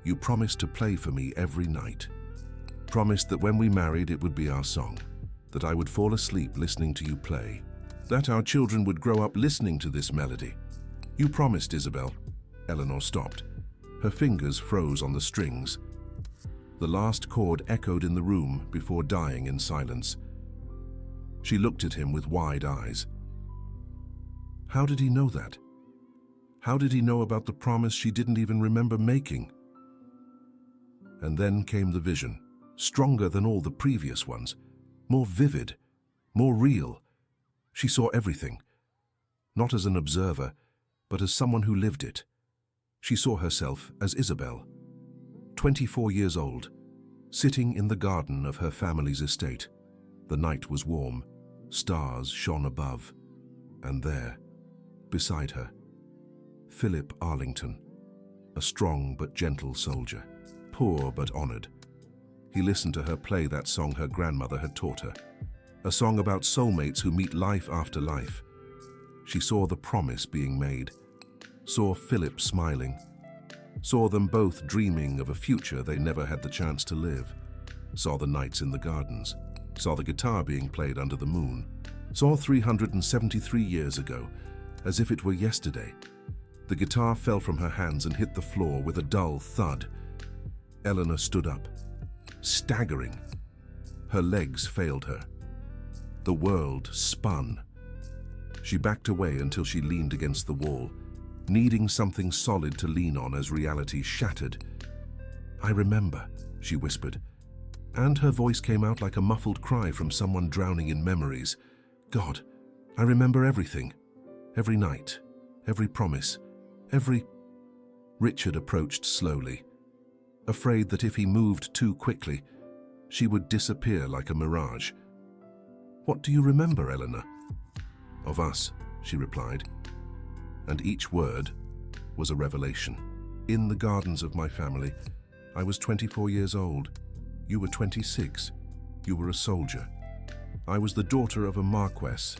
S1: "You promised to play for me every night. Promised that when we married it would be our song, that I would fall asleep listening to you play, that our children would grow up listening to this melody. You promised, Isabel." Eleanor stopped. Her fingers froze on the strings. The last chord echoed in the room before dying in silence. She looked at him with wide eyes. How did he know that? How did he know about the promise she didn't even remember making? And then came the vision. stronger than all the previous ones, more vivid, more real. She saw everything, not as an observer, but as someone who lived it. She saw herself as Isabel, 24 years old, sitting in the garden of her family's estate. The night was warm, stars shone above, and there, beside her, Philip Arlington, a strong but gentle soldier, poor but honored. He listened to her play that song her grandmother had taught her, a song about soulmates who meet life after life. She saw the promise being made, saw Philip smiling, saw them both dreaming of a future they never had the chance to live, saw the nights in the gardens, saw the guitar being played under the moon, saw 373 years ago, as if it were yesterday. The guitar fell from her hands and hit the floor with a dull thud. Eleanor stood up, staggering. Her legs failed her. The world spun. She backed away until she leaned against the wall, needing something solid to lean on as reality shattered. "I remember," she whispered, and her voice came out like a muffled cry from someone drowning in memories. "God, I remember everything. Every night, every promise, every—" Richard approached slowly, afraid that if he moved too quickly, she would disappear like a mirage. "What do you remember, Eleanor?" "Of us," she replied, and each word was a revelation. "In the gardens of my family, I was 24 years old. You were 26. You were a soldier. I was the daughter of a marquess.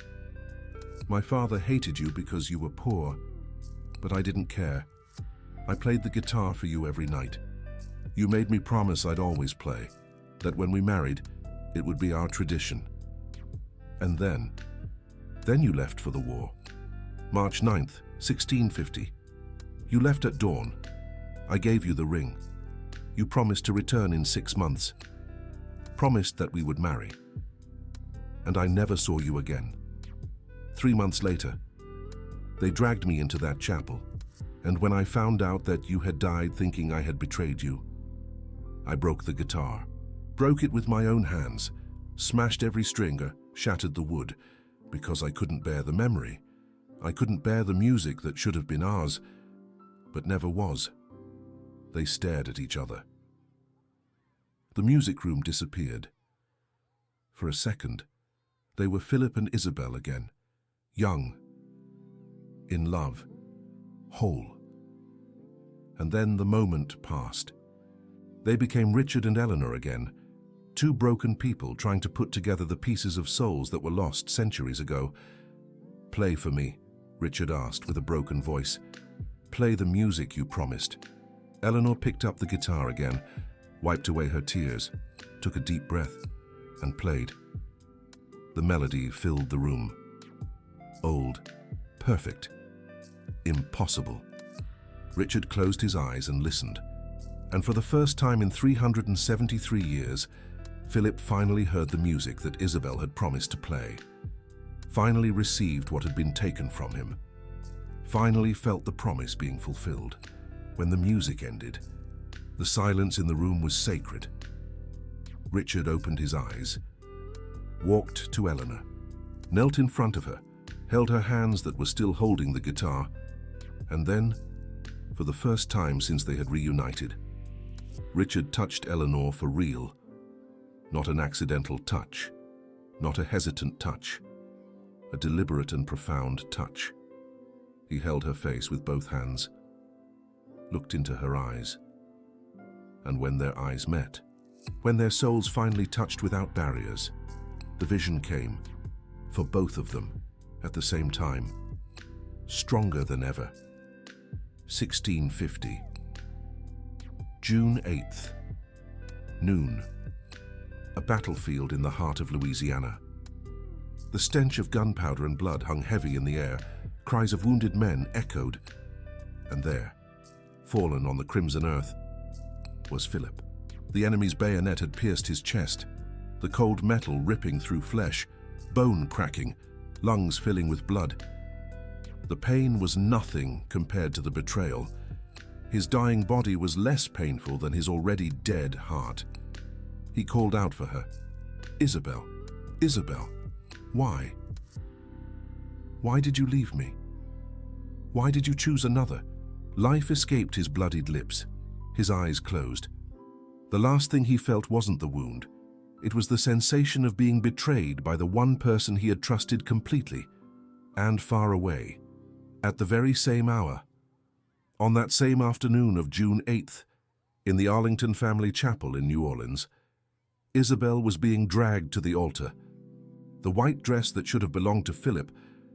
S1: My father hated you because you were poor, but I didn't care. I played the guitar for you every night. You made me promise I'd always play, that when we married, it would be our tradition. And then you left for the war. March 9th, 1650. You left at dawn. I gave you the ring. You promised to return in 6 months. Promised that we would marry. And I never saw you again. 3 months later, they dragged me into that chapel, and when I found out that you had died thinking I had betrayed you, I broke the guitar, broke it with my own hands, smashed every string, shattered the wood, because I couldn't bear the memory. I couldn't bear the music that should have been ours, but never was." They stared at each other. The music room disappeared. For a second, they were Philip and Isabel again, young, in love, whole. And then the moment passed. They became Richard and Eleanor again, two broken people trying to put together the pieces of souls that were lost centuries ago. "Play for me," Richard asked with a broken voice. "Play the music you promised." Eleanor picked up the guitar again, wiped away her tears, took a deep breath, and played. The melody filled the room. Old, perfect, impossible. Richard closed his eyes and listened, and for the first time in 373 years, Philip finally heard the music that Isabel had promised to play, finally received what had been taken from him, finally felt the promise being fulfilled. When the music ended, the silence in the room was sacred. Richard opened his eyes, walked to Eleanor, knelt in front of her, held her hands that were still holding the guitar, and then, for the first time since they had reunited, Richard touched Eleanor for real. Not an accidental touch, not a hesitant touch, a deliberate and profound touch. He held her face with both hands, looked into her eyes, and when their eyes met, when their souls finally touched without barriers, the vision came, for both of them, at the same time, stronger than ever. 1650. June 8th. Noon. A battlefield in the heart of Louisiana. The stench of gunpowder and blood hung heavy in the air. Cries of wounded men echoed. And there, fallen on the crimson earth, was Philip. The enemy's bayonet had pierced his chest, the cold metal ripping through flesh, bone cracking, lungs filling with blood. The pain was nothing compared to the betrayal. His dying body was less painful than his already dead heart. He called out for her. "Isabel, Isabel, why? Why did you leave me? Why did you choose another?" Life escaped his bloodied lips. His eyes closed. The last thing he felt wasn't the wound. It was the sensation of being betrayed by the one person he had trusted completely, and far away, at the very same hour. On that same afternoon of June 8th, in the Arlington family chapel in New Orleans, Isabel was being dragged to the altar. The white dress that should have belonged to Philip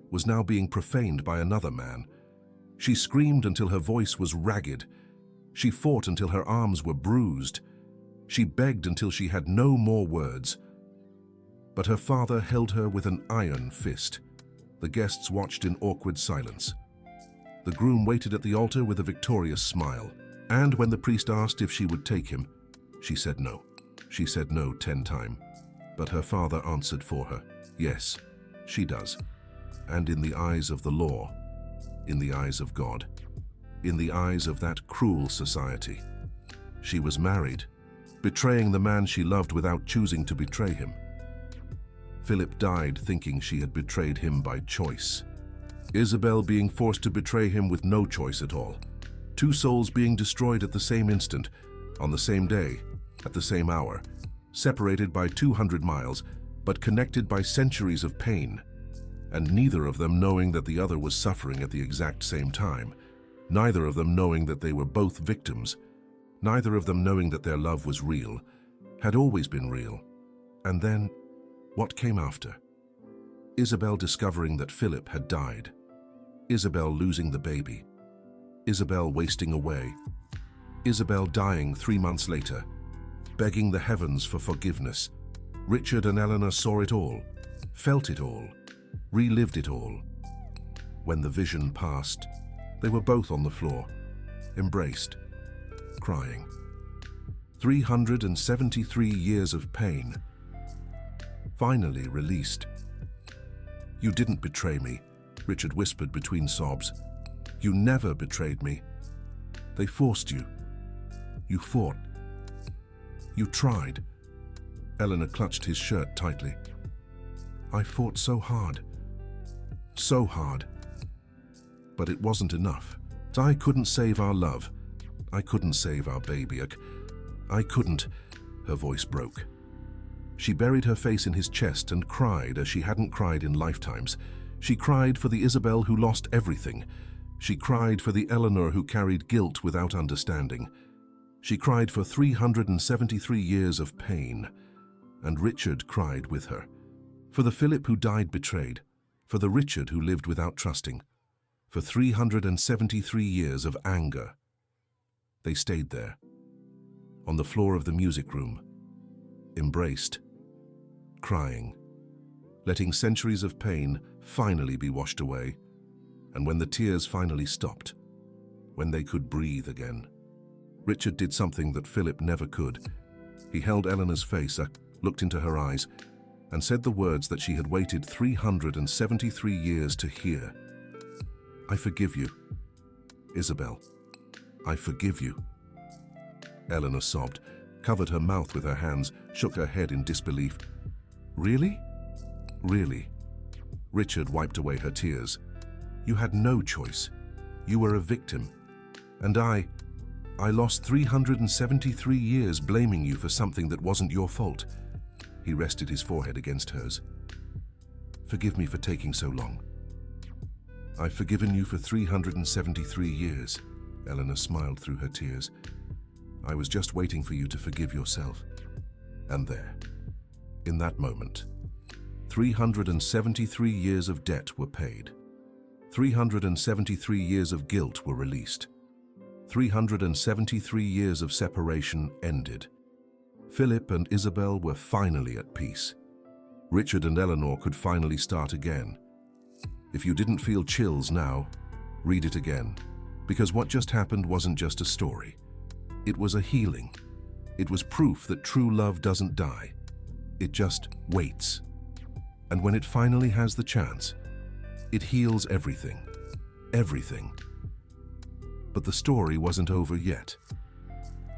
S1: was now being profaned by another man. She screamed until her voice was ragged. She fought until her arms were bruised. She begged until she had no more words. But her father held her with an iron fist. The guests watched in awkward silence. The groom waited at the altar with a victorious smile. And when the priest asked if she would take him, she said no. She said no 10 times. But her father answered for her. Yes, she does. And in the eyes of the law, in the eyes of God, in the eyes of that cruel society, she was married, betraying the man she loved without choosing to betray him. Philip died thinking she had betrayed him by choice. Isabel being forced to betray him with no choice at all. 2 souls being destroyed at the same instant, on the same day, at the same hour, separated by 200 miles, but connected by centuries of pain, and neither of them knowing that the other was suffering at the exact same time, neither of them knowing that they were both victims, neither of them knowing that their love was real, had always been real. And then, what came after? Isabel discovering that Philip had died. Isabel losing the baby. Isabel wasting away. Isabel dying 3 months later, begging the heavens for forgiveness. Richard and Eleanor saw it all, felt it all, relived it all. When the vision passed, they were both on the floor, embraced, crying. 373 years of pain, finally released. "You didn't betray me," Richard whispered between sobs. "You never betrayed me. They forced you. You fought. You tried." Eleanor clutched his shirt tightly. "I fought so hard. So hard. But it wasn't enough. I couldn't save our love. I couldn't save our baby. I couldn't." Her voice broke. She buried her face in his chest and cried as she hadn't cried in lifetimes. She cried for the Isabel who lost everything. She cried for the Eleanor who carried guilt without understanding. She cried for 373 years of pain. And Richard cried with her. For the Philip who died betrayed. For the Richard who lived without trusting. For 373 years of anger. They stayed there, on the floor of the music room, embraced, crying, letting centuries of pain finally be washed away. And when the tears finally stopped, when they could breathe again, Richard did something that Philip never could. He held Eleanor's face, looked into her eyes, and said the words that she had waited 373 years to hear. "I forgive you, Isabel. I forgive you." Eleanor sobbed, covered her mouth with her hands, shook her head in disbelief. "Really? Really?" Richard wiped away her tears. "You had no choice. You were a victim. And I lost 373 years blaming you for something that wasn't your fault." He rested his forehead against hers. "Forgive me for taking so long. I've forgiven you for 373 years. Eleanor smiled through her tears. "I was just waiting for you to forgive yourself." And there, in that moment, 373 years of debt were paid. 373 years of guilt were released. 373 years of separation ended. Philip and Isabel were finally at peace. Richard and Eleanor could finally start again. If you didn't feel chills now, read it again. Because what just happened wasn't just a story. It was a healing. It was proof that true love doesn't die. It just waits. And when it finally has the chance, it heals everything. Everything. But the story wasn't over yet.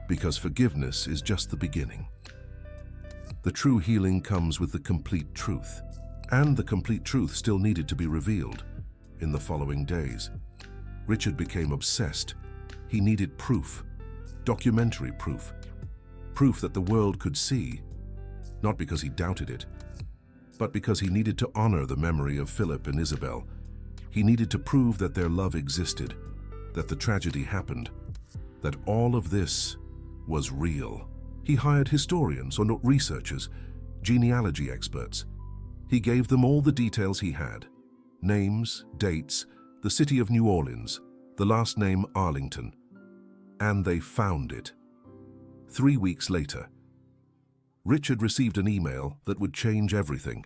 S1: Because forgiveness is just the beginning. The true healing comes with the complete truth. And the complete truth still needed to be revealed. In the following days, Richard became obsessed. He needed proof, documentary proof. Proof that the world could see, not because he doubted it, but because he needed to honor the memory of Philip and Isabel. He needed to prove that their love existed, that the tragedy happened, that all of this was real. He hired historians or researchers, genealogy experts. He gave them all the details he had: names, dates, the city of New Orleans, the last name Arlington. And they found it. 3 weeks later, Richard received an email that would change everything.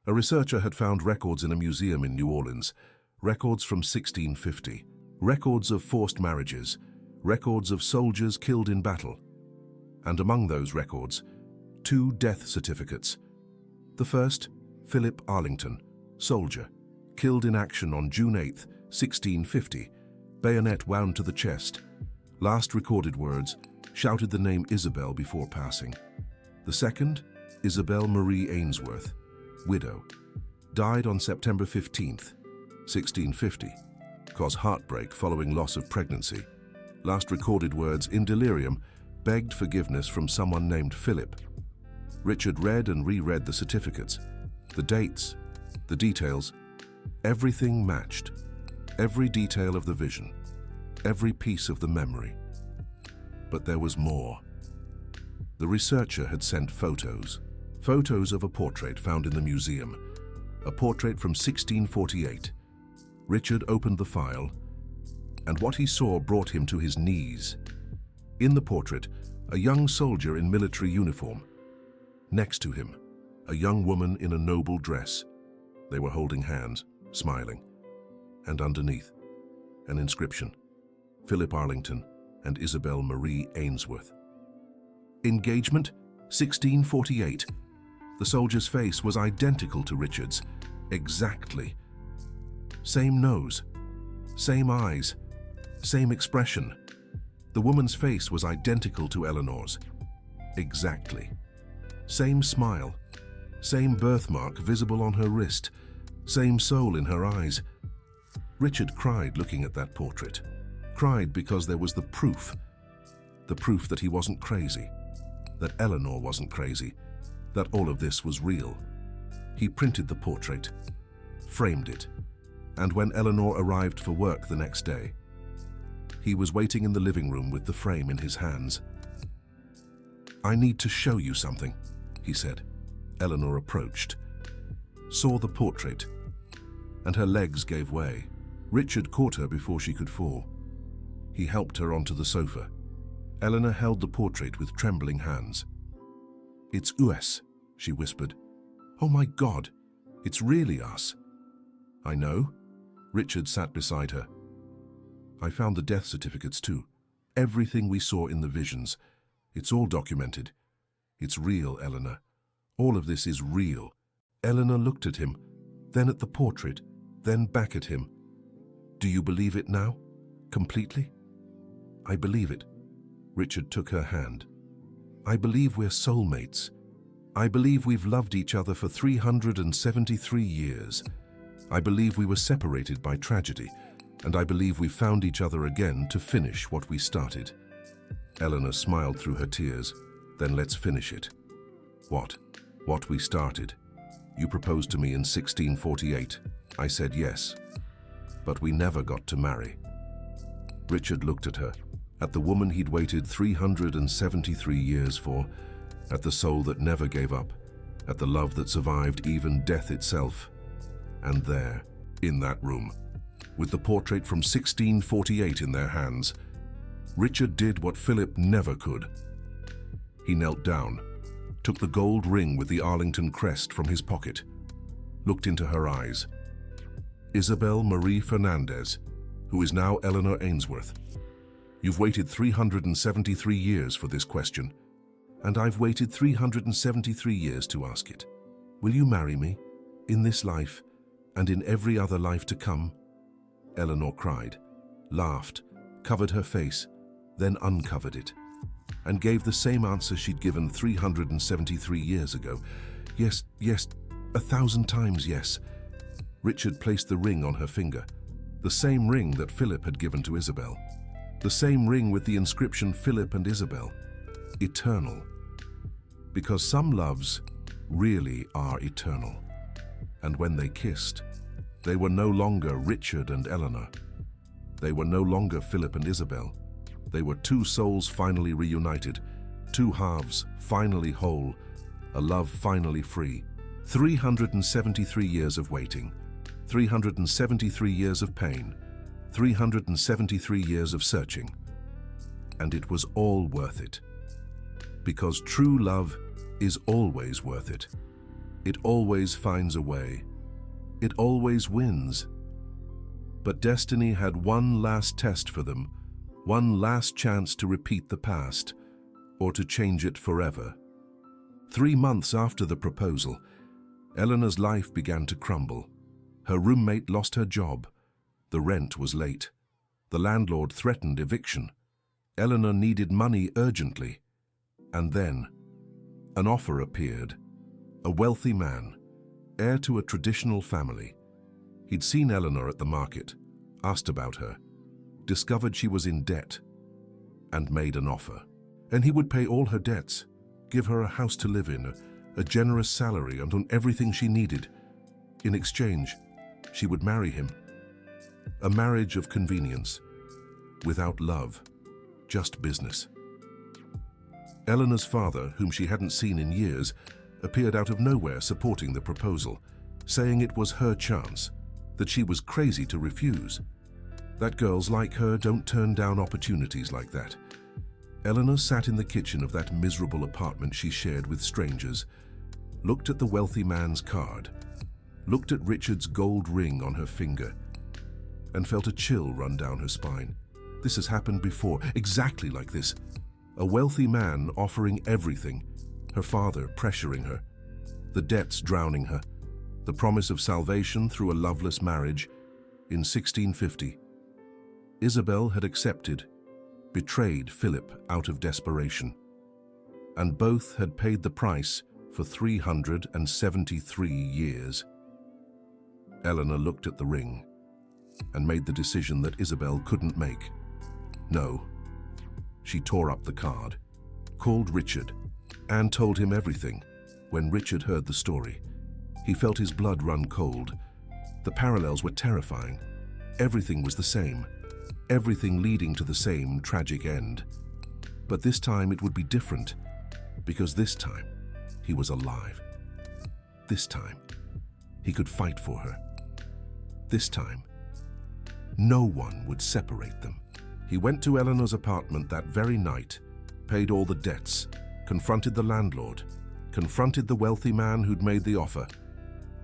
S1: A researcher had found records in a museum in New Orleans, records from 1650, records of forced marriages, records of soldiers killed in battle. And among those records, 2 death certificates. The first, Philip Arlington, soldier, killed in action on June 8, 1650, bayonet wound to the chest. Last recorded words, shouted the name Isabel before passing. The second, Isabel Marie Ainsworth, widow, died on September 15, 1650, caused heartbreak following loss of pregnancy. Last recorded words, in delirium, begged forgiveness from someone named Philip. Richard read and reread the certificates. The dates, the details, everything matched. Every detail of the vision, every piece of the memory. But there was more. The researcher had sent photos of a portrait found in the museum, a portrait from 1648. Richard opened the file, and what he saw brought him to his knees. In the portrait, a young soldier in military uniform. Next to him, a young woman in a noble dress. They were holding hands, smiling. And underneath, an inscription: Philip Arlington and Isabel Marie Ainsworth. Engagement, 1648. The soldier's face was identical to Richard's, exactly. Same nose, same eyes, same expression. The woman's face was identical to Eleanor's, exactly. Same smile, same birthmark visible on her wrist, same soul in her eyes. Richard cried looking at that portrait. Cried because there was the proof that he wasn't crazy, that Eleanor wasn't crazy, that all of this was real. He printed the portrait, framed it, and when Eleanor arrived for work the next day, he was waiting in the living room with the frame in his hands. "I need to show you something," he said. Eleanor approached, saw the portrait, and her legs gave way. Richard caught her before she could fall. He helped her onto the sofa. Eleanor held the portrait with trembling hands. "It's us," she whispered. "Oh my God, it's really us." "I know." Richard sat beside her. "I found the death certificates too. Everything we saw in the visions. It's all documented. It's real, Eleanor. All of this is real." Eleanor looked at him, then at the portrait, then back at him. "Do you believe it now? Completely?" "I believe it." Richard took her hand. "I believe we're soulmates. I believe we've loved each other for 373 years. I believe we were separated by tragedy, and I believe we found each other again to finish what we started." Eleanor smiled through her tears. "Then let's finish it." "What? What we started? You proposed to me in 1648. I said yes. But we never got to marry." Richard looked at her, at the woman he'd waited 373 years for, at the soul that never gave up, at the love that survived even death itself. And there, in that room, with the portrait from 1648 in their hands, Richard did what Philip never could. He knelt down, took the gold ring with the Arlington crest from his pocket, looked into her eyes. "Isabel Marie Fernandez, who is now Eleanor Ainsworth. You've waited 373 years for this question, and I've waited 373 years to ask it. Will you marry me, in this life, and in every other life to come?" Eleanor cried, laughed, covered her face, then uncovered it. and gave the same answer she'd given 373 years ago. Yes, yes, 1,000 times yes. Richard placed the ring on her finger, the same ring that Philip had given to Isabel. The same ring with the inscription Philip and Isabel, eternal. Because some loves really are eternal. And when they kissed, they were no longer Richard and Eleanor. They were no longer Philip and Isabel. They were two souls finally reunited, two halves finally whole, a love finally free. 373 years of waiting, 373 years of pain, 373 years of searching. And it was all worth it. Because true love is always worth it. It always finds a way. It always wins. But destiny had one last test for them, one last chance to repeat the past, or to change it forever. 3 months after the proposal, Eleanor's life began to crumble. Her roommate lost her job. The rent was late. The landlord threatened eviction. Eleanor needed money urgently. And then, an offer appeared. A wealthy man, heir to a traditional family. He'd seen Eleanor at the market, asked about her, discovered she was in debt, and made an offer. And he would pay all her debts, give her a house to live in, a generous salary, and on everything she needed. In exchange, she would marry him. A marriage of convenience, without love, just business. Eleanor's father, whom she hadn't seen in years, appeared out of nowhere supporting the proposal, saying it was her chance, that she was crazy to refuse. That girls like her don't turn down opportunities like that. Eleanor sat in the kitchen of that miserable apartment she shared with strangers, looked at the wealthy man's card, looked at Richard's gold ring on her finger, and felt a chill run down her spine. This has happened before, exactly like this. A wealthy man offering everything, her father pressuring her, the debts drowning her, the promise of salvation through a loveless marriage. In 1650, Isabel had accepted, betrayed Philip out of desperation, and both had paid the price for 373 years. Eleanor looked at the ring and made the decision that Isabel couldn't make. No. She tore up the card, called Richard, and told him everything. When Richard heard the story, he felt his blood run cold. The parallels were terrifying. Everything was the same, everything leading to the same tragic end. But this time it would be different, because this time he was alive. This time he could fight for her. This time, no one would separate them. He went to Eleanor's apartment that very night, paid all the debts, confronted the landlord, confronted the wealthy man who'd made the offer,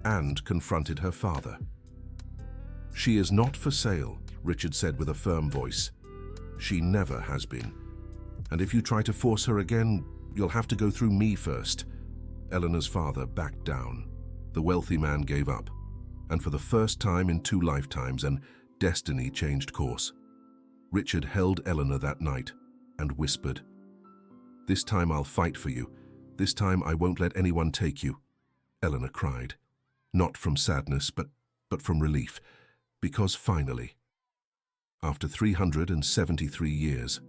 S1: and confronted her father. "She is not for sale," Richard said with a firm voice. "She never has been. And if you try to force her again, you'll have to go through me first." Eleanor's father backed down. The wealthy man gave up. And for the first time in 2 lifetimes, and destiny changed course. Richard held Eleanor that night and whispered, "This time I'll fight for you. This time I won't let anyone take you." Eleanor cried, not from sadness, but from relief, because finally, after 373 years,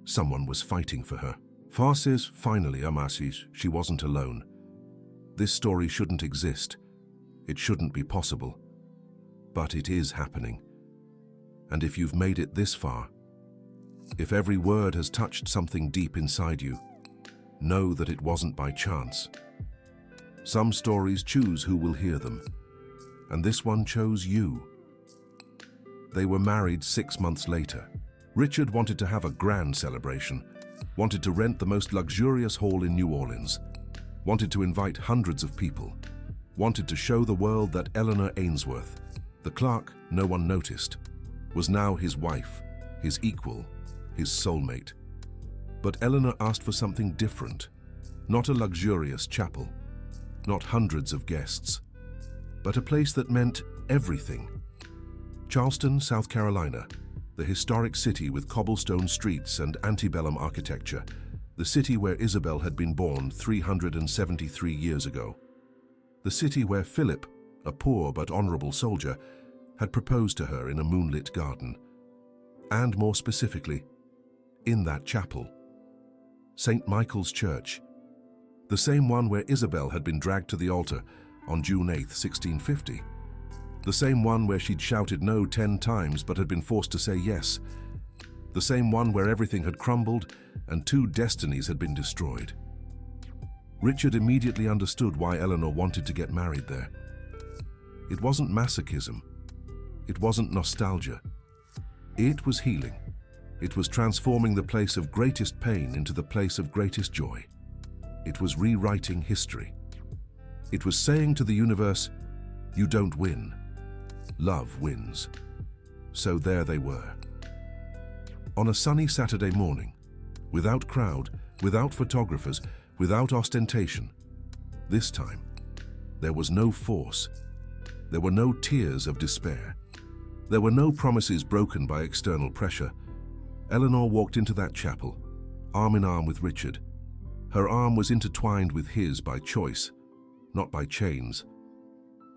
S1: someone was fighting for her. Farces, finally, Amasis, she wasn't alone. This story shouldn't exist. It shouldn't be possible. But it is happening. And if you've made it this far, if every word has touched something deep inside you, know that it wasn't by chance. Some stories choose who will hear them, and this one chose you. They were married 6 months later. Richard wanted to have a grand celebration, wanted to rent the most luxurious hall in New Orleans, wanted to invite hundreds of people, wanted to show the world that Eleanor Ainsworth, the clerk no one noticed, was now his wife, his equal, his soulmate. But Eleanor asked for something different, not a luxurious chapel, not hundreds of guests, but a place that meant everything. Charleston, South Carolina, the historic city with cobblestone streets and antebellum architecture, the city where Isabel had been born 373 years ago. The city where Philip, a poor but honorable soldier, had proposed to her in a moonlit garden. And more specifically, in that chapel, St. Michael's Church, the same one where Isabel had been dragged to the altar on June 8, 1650. The same one where she'd shouted no 10 times but had been forced to say yes. The same one where everything had crumbled and 2 destinies had been destroyed. Richard immediately understood why Eleanor wanted to get married there. It wasn't masochism. It wasn't nostalgia. It was healing. It was transforming the place of greatest pain into the place of greatest joy. It was rewriting history. It was saying to the universe, you don't win. Love wins. So there they were. On a sunny Saturday morning, without crowd, without photographers, without ostentation, this time, there was no force. There were no tears of despair. There were no promises broken by external pressure. Eleanor walked into that chapel, arm in arm with Richard. Her arm was intertwined with his by choice, not by chains.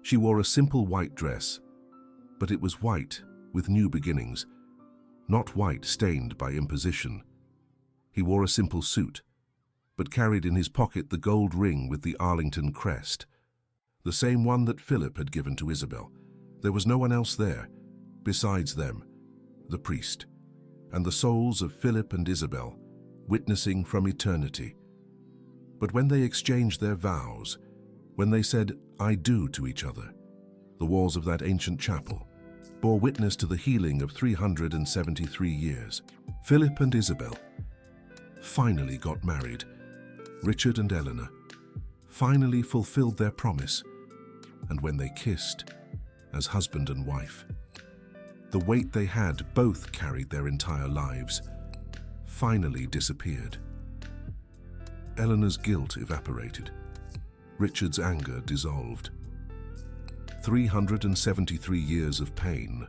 S1: She wore a simple white dress, but it was white with new beginnings, not white stained by imposition. He wore a simple suit, but carried in his pocket the gold ring with the Arlington crest, the same one that Philip had given to Isabel. There was no one else there, besides them, the priest, and the souls of Philip and Isabel, witnessing from eternity. But when they exchanged their vows, when they said, I do to each other, the walls of that ancient chapel bore witness to the healing of 373 years. Philip and Isabel finally got married. Richard and Eleanor finally fulfilled their promise, and when they kissed as husband and wife, the weight they had both carried their entire lives finally disappeared. Eleanor's guilt evaporated. Richard's anger dissolved. 373 years of pain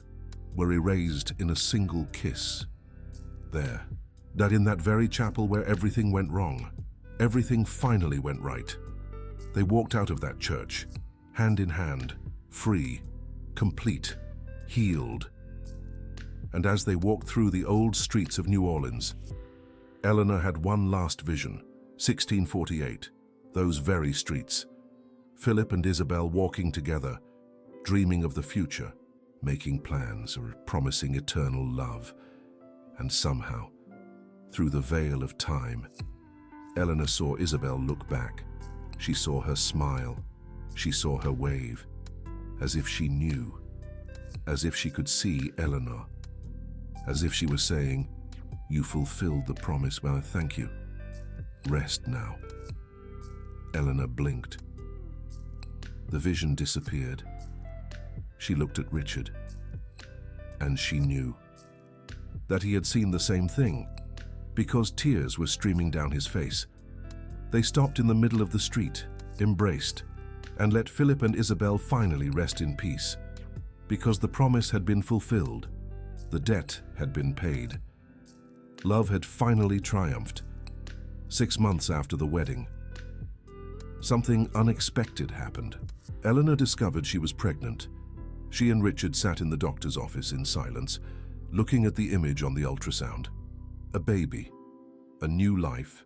S1: were erased in a single kiss. There, that in that very chapel where everything went wrong, everything finally went right. They walked out of that church, hand in hand, free, complete, healed. And as they walked through the old streets of New Orleans, Eleanor had one last vision, 1648, those very streets. Philip and Isabel walking together, dreaming of the future, making plans or promising eternal love. And somehow, through the veil of time, Eleanor saw Isabel look back. She saw her smile. She saw her wave, as if she knew, as if she could see Eleanor, as if she was saying, you fulfilled the promise, well, thank you. Rest now. Eleanor blinked. The vision disappeared. She looked at Richard, and she knew that he had seen the same thing, because tears were streaming down his face. They stopped in the middle of the street, embraced, and let Philip and Isabel finally rest in peace, because the promise had been fulfilled, the debt had been paid. Love had finally triumphed. 6 months after the wedding, something unexpected happened. Eleanor discovered she was pregnant. She and Richard sat in the doctor's office in silence, looking at the image on the ultrasound. A baby, a new life,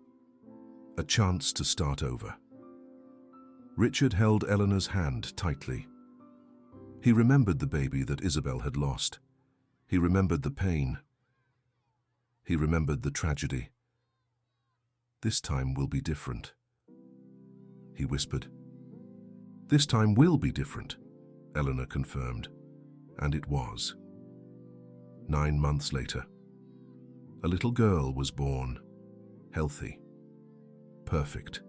S1: a chance to start over. Richard held Eleanor's hand tightly. He remembered the baby that Isabel had lost. He remembered the pain. He remembered the tragedy. This time will be different, he whispered. This time will be different, Eleanor confirmed, and it was. 9 months later, a little girl was born, healthy, perfect,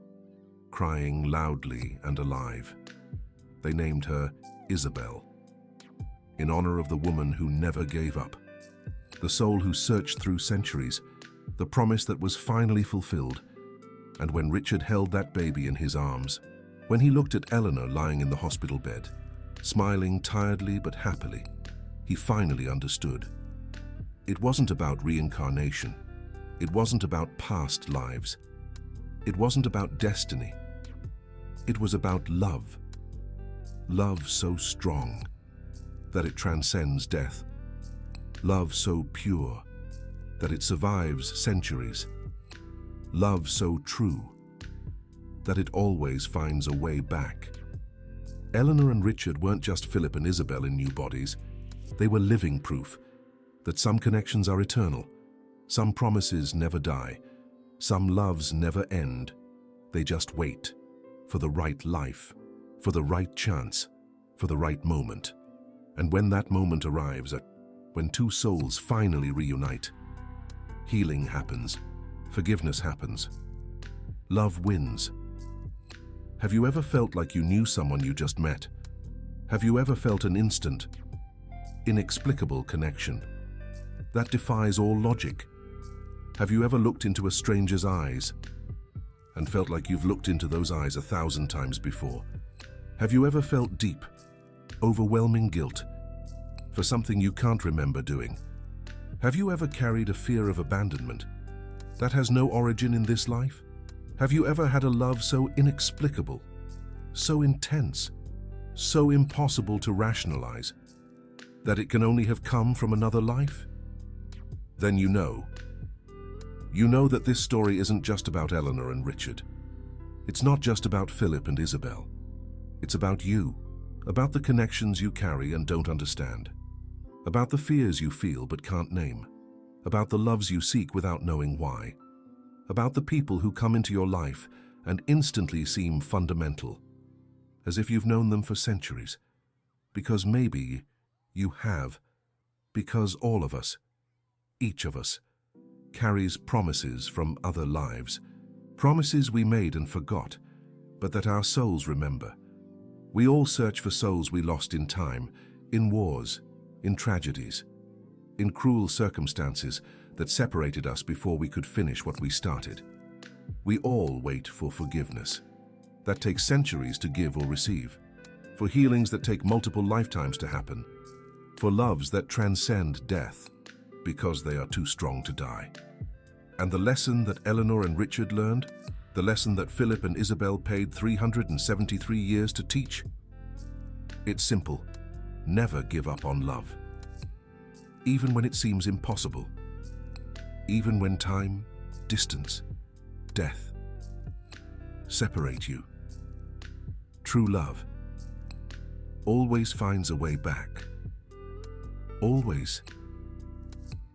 S1: crying loudly and alive. They named her Isabel, in honor of the woman who never gave up, the soul who searched through centuries, the promise that was finally fulfilled. And when Richard held that baby in his arms, when he looked at Eleanor lying in the hospital bed, smiling tiredly but happily, he finally understood. It wasn't about reincarnation. It wasn't about past lives. It wasn't about destiny. It was about love. Love so strong that it transcends death. Love so pure that it survives centuries. Love so true that it always finds a way back. Eleanor and Richard weren't just Philip and Isabel in new bodies. They were living proof that some connections are eternal, some promises never die, some loves never end. They just wait for the right life, for the right chance, for the right moment. And when that moment arrives, when two souls finally reunite, healing happens, forgiveness happens, love wins. Have you ever felt like you knew someone you just met? Have you ever felt an instant, inexplicable connection that defies all logic? Have you ever looked into a stranger's eyes and felt like you've looked into those eyes 1,000 times before? Have you ever felt deep, overwhelming guilt for something you can't remember doing? Have you ever carried a fear of abandonment that has no origin in this life? Have you ever had a love so inexplicable, so intense, so impossible to rationalize that it can only have come from another life? Then you know that this story isn't just about Eleanor and Richard. It's not just about Philip and Isabel. It's about you, about the connections you carry and don't understand, about the fears you feel but can't name, about the loves you seek without knowing why, about the people who come into your life and instantly seem fundamental, as if you've known them for centuries. Because maybe you have, because all of us, each of us, carries promises from other lives, promises we made and forgot, but that our souls remember. We all search for souls we lost in time, in wars, in tragedies, in cruel circumstances that separated us before we could finish what we started. We all wait for forgiveness that takes centuries to give or receive, for healings that take multiple lifetimes to happen, for loves that transcend death because they are too strong to die. And the lesson that Eleanor and Richard learned, the lesson that Philip and Isabel paid 373 years to teach, it's simple: never give up on love. Even when it seems impossible, even when time, distance, death separate you. True love always finds a way back. Always.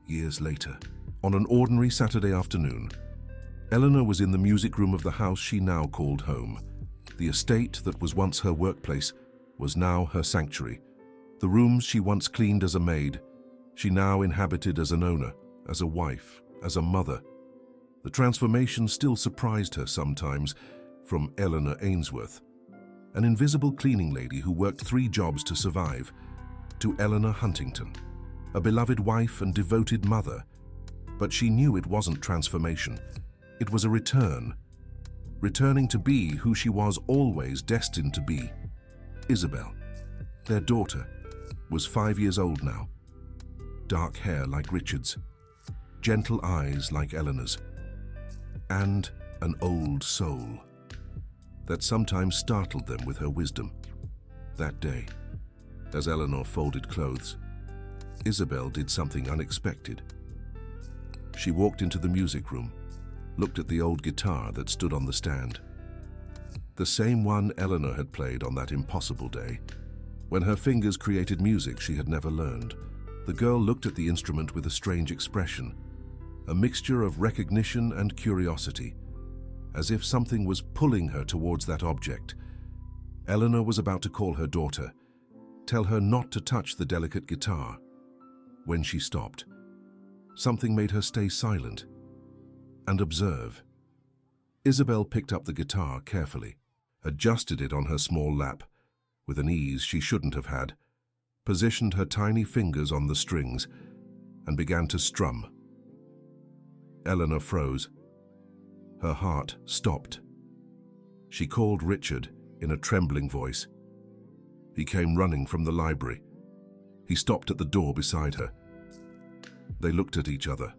S1: Years later, on an ordinary Saturday afternoon, Eleanor was in the music room of the house she now called home. The estate that was once her workplace was now her sanctuary. The rooms she once cleaned as a maid, she now inhabited as an owner, as a wife, as a mother. The transformation still surprised her sometimes. From Eleanor Ainsworth, an invisible cleaning lady who worked 3 jobs to survive, to Eleanor Huntington, a beloved wife and devoted mother. But she knew it wasn't transformation. It was a return. Returning to be who she was always destined to be. Isabel, their daughter, was 5 years old now. Dark hair like Richard's, gentle eyes like Eleanor's, and an old soul that sometimes startled them with her wisdom. That day, as Eleanor folded clothes, Isabel did something unexpected. She walked into the music room, looked at the old guitar that stood on the stand. The same one Eleanor had played on that impossible day, when her fingers created music she had never learned. The girl looked at the instrument with a strange expression, a mixture of recognition and curiosity, as if something was pulling her towards that object. Eleanor was about to call her daughter, tell her not to touch the delicate guitar. When she stopped, something made her stay silent and observe. Isabel picked up the guitar carefully, adjusted it on her small lap with an ease she shouldn't have had, positioned her tiny fingers on the strings, and began to strum. Eleanor froze. Her heart stopped. She called Richard in a trembling voice. He came running from the library. He stopped at the door beside her. They looked at each other.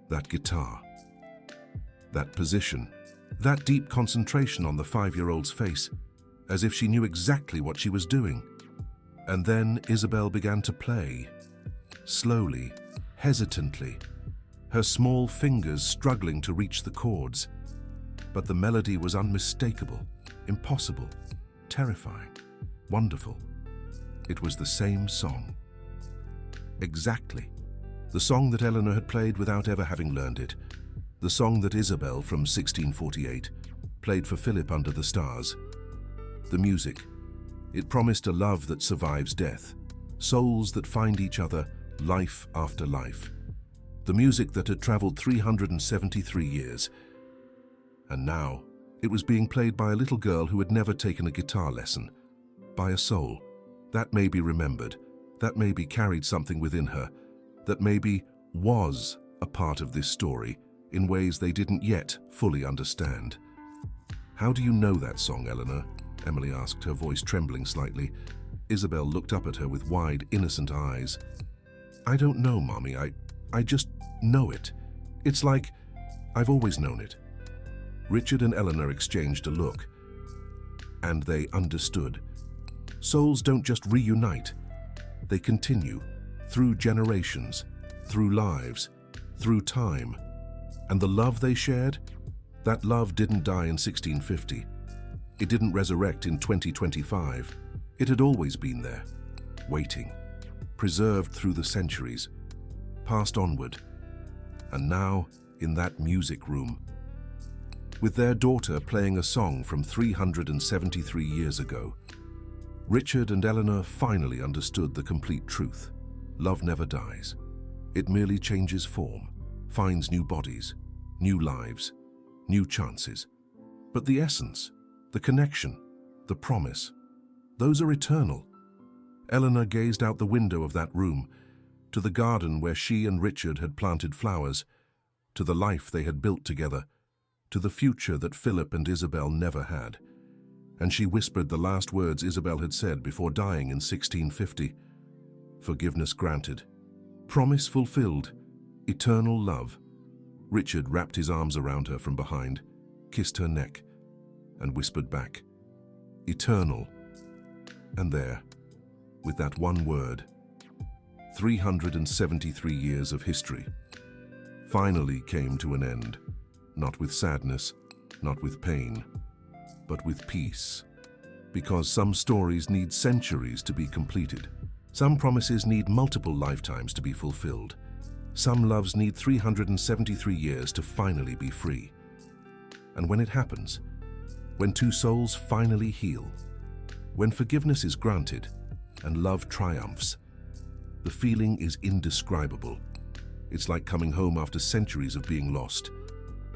S1: That guitar. That position. That deep concentration on the 5-year-old's face, as if she knew exactly what she was doing. And then Isabel began to play. Slowly, hesitantly, her small fingers struggling to reach the chords. But the melody was unmistakable, impossible, terrifying, wonderful. It was the same song. Exactly. The song that Eleanor had played without ever having learned it. The song that Isabel from 1648 played for Philip under the stars. The music. It promised a love that survives death, souls that find each other life after life. The music that had traveled 373 years. And now, it was being played by a little girl who had never taken a guitar lesson. By a soul. That maybe remembered, that maybe carried something within her, that maybe was a part of this story in ways they didn't yet fully understand. "How do you know that song, Eleanor?" Emily asked, her voice trembling slightly. Isabel looked up at her with wide, innocent eyes. "I don't know, Mommy. I just know it. It's like I've always known it." Richard and Eleanor exchanged a look, and they understood. Souls don't just reunite. They continue, through generations, through lives, through time. And the love they shared? That love didn't die in 1650. It didn't resurrect in 2025. It had always been there, waiting, preserved through the centuries, passed onward. And now, in that music room, with their daughter playing a song from 373 years ago, Richard and Eleanor finally understood the complete truth. Love never dies. It merely changes form, finds new bodies, new lives, new chances. But the essence, the connection, the promise, those are eternal. Eleanor gazed out the window of that room, to the garden where she and Richard had planted flowers, to the life they had built together, to the future that Philip and Isabel never had. And she whispered the last words Isabel had said before dying in 1650. Forgiveness granted. Promise fulfilled. Eternal love. Richard wrapped his arms around her from behind, kissed her neck, and whispered back, "Eternal." And there, with that one word, 373 years of history finally came to an end, not with sadness, not with pain, but with peace. Because some stories need centuries to be completed. Some promises need multiple lifetimes to be fulfilled. Some loves need 373 years to finally be free. And when it happens, when two souls finally heal, when forgiveness is granted and love triumphs, the feeling is indescribable. It's like coming home after centuries of being lost.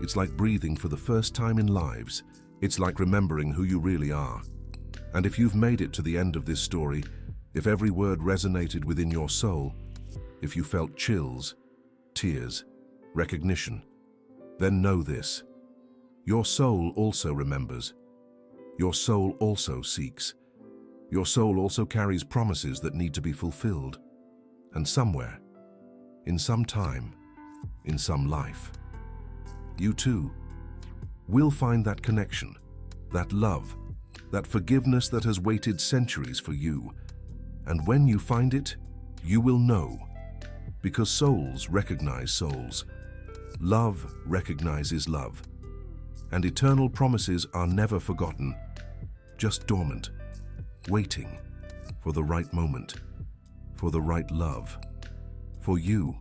S1: It's like breathing for the first time in lives. It's like remembering who you really are. And if you've made it to the end of this story, if every word resonated within your soul, if you felt chills, tears, recognition, then know this. Your soul also remembers. Your soul also seeks. Your soul also carries promises that need to be fulfilled. And somewhere, in some time, in some life, you too will find that connection, that love, that forgiveness that has waited centuries for you. And when you find it, you will know. Because souls recognize souls. Love recognizes love. And eternal promises are never forgotten, just dormant, waiting for the right moment, for the right love, for you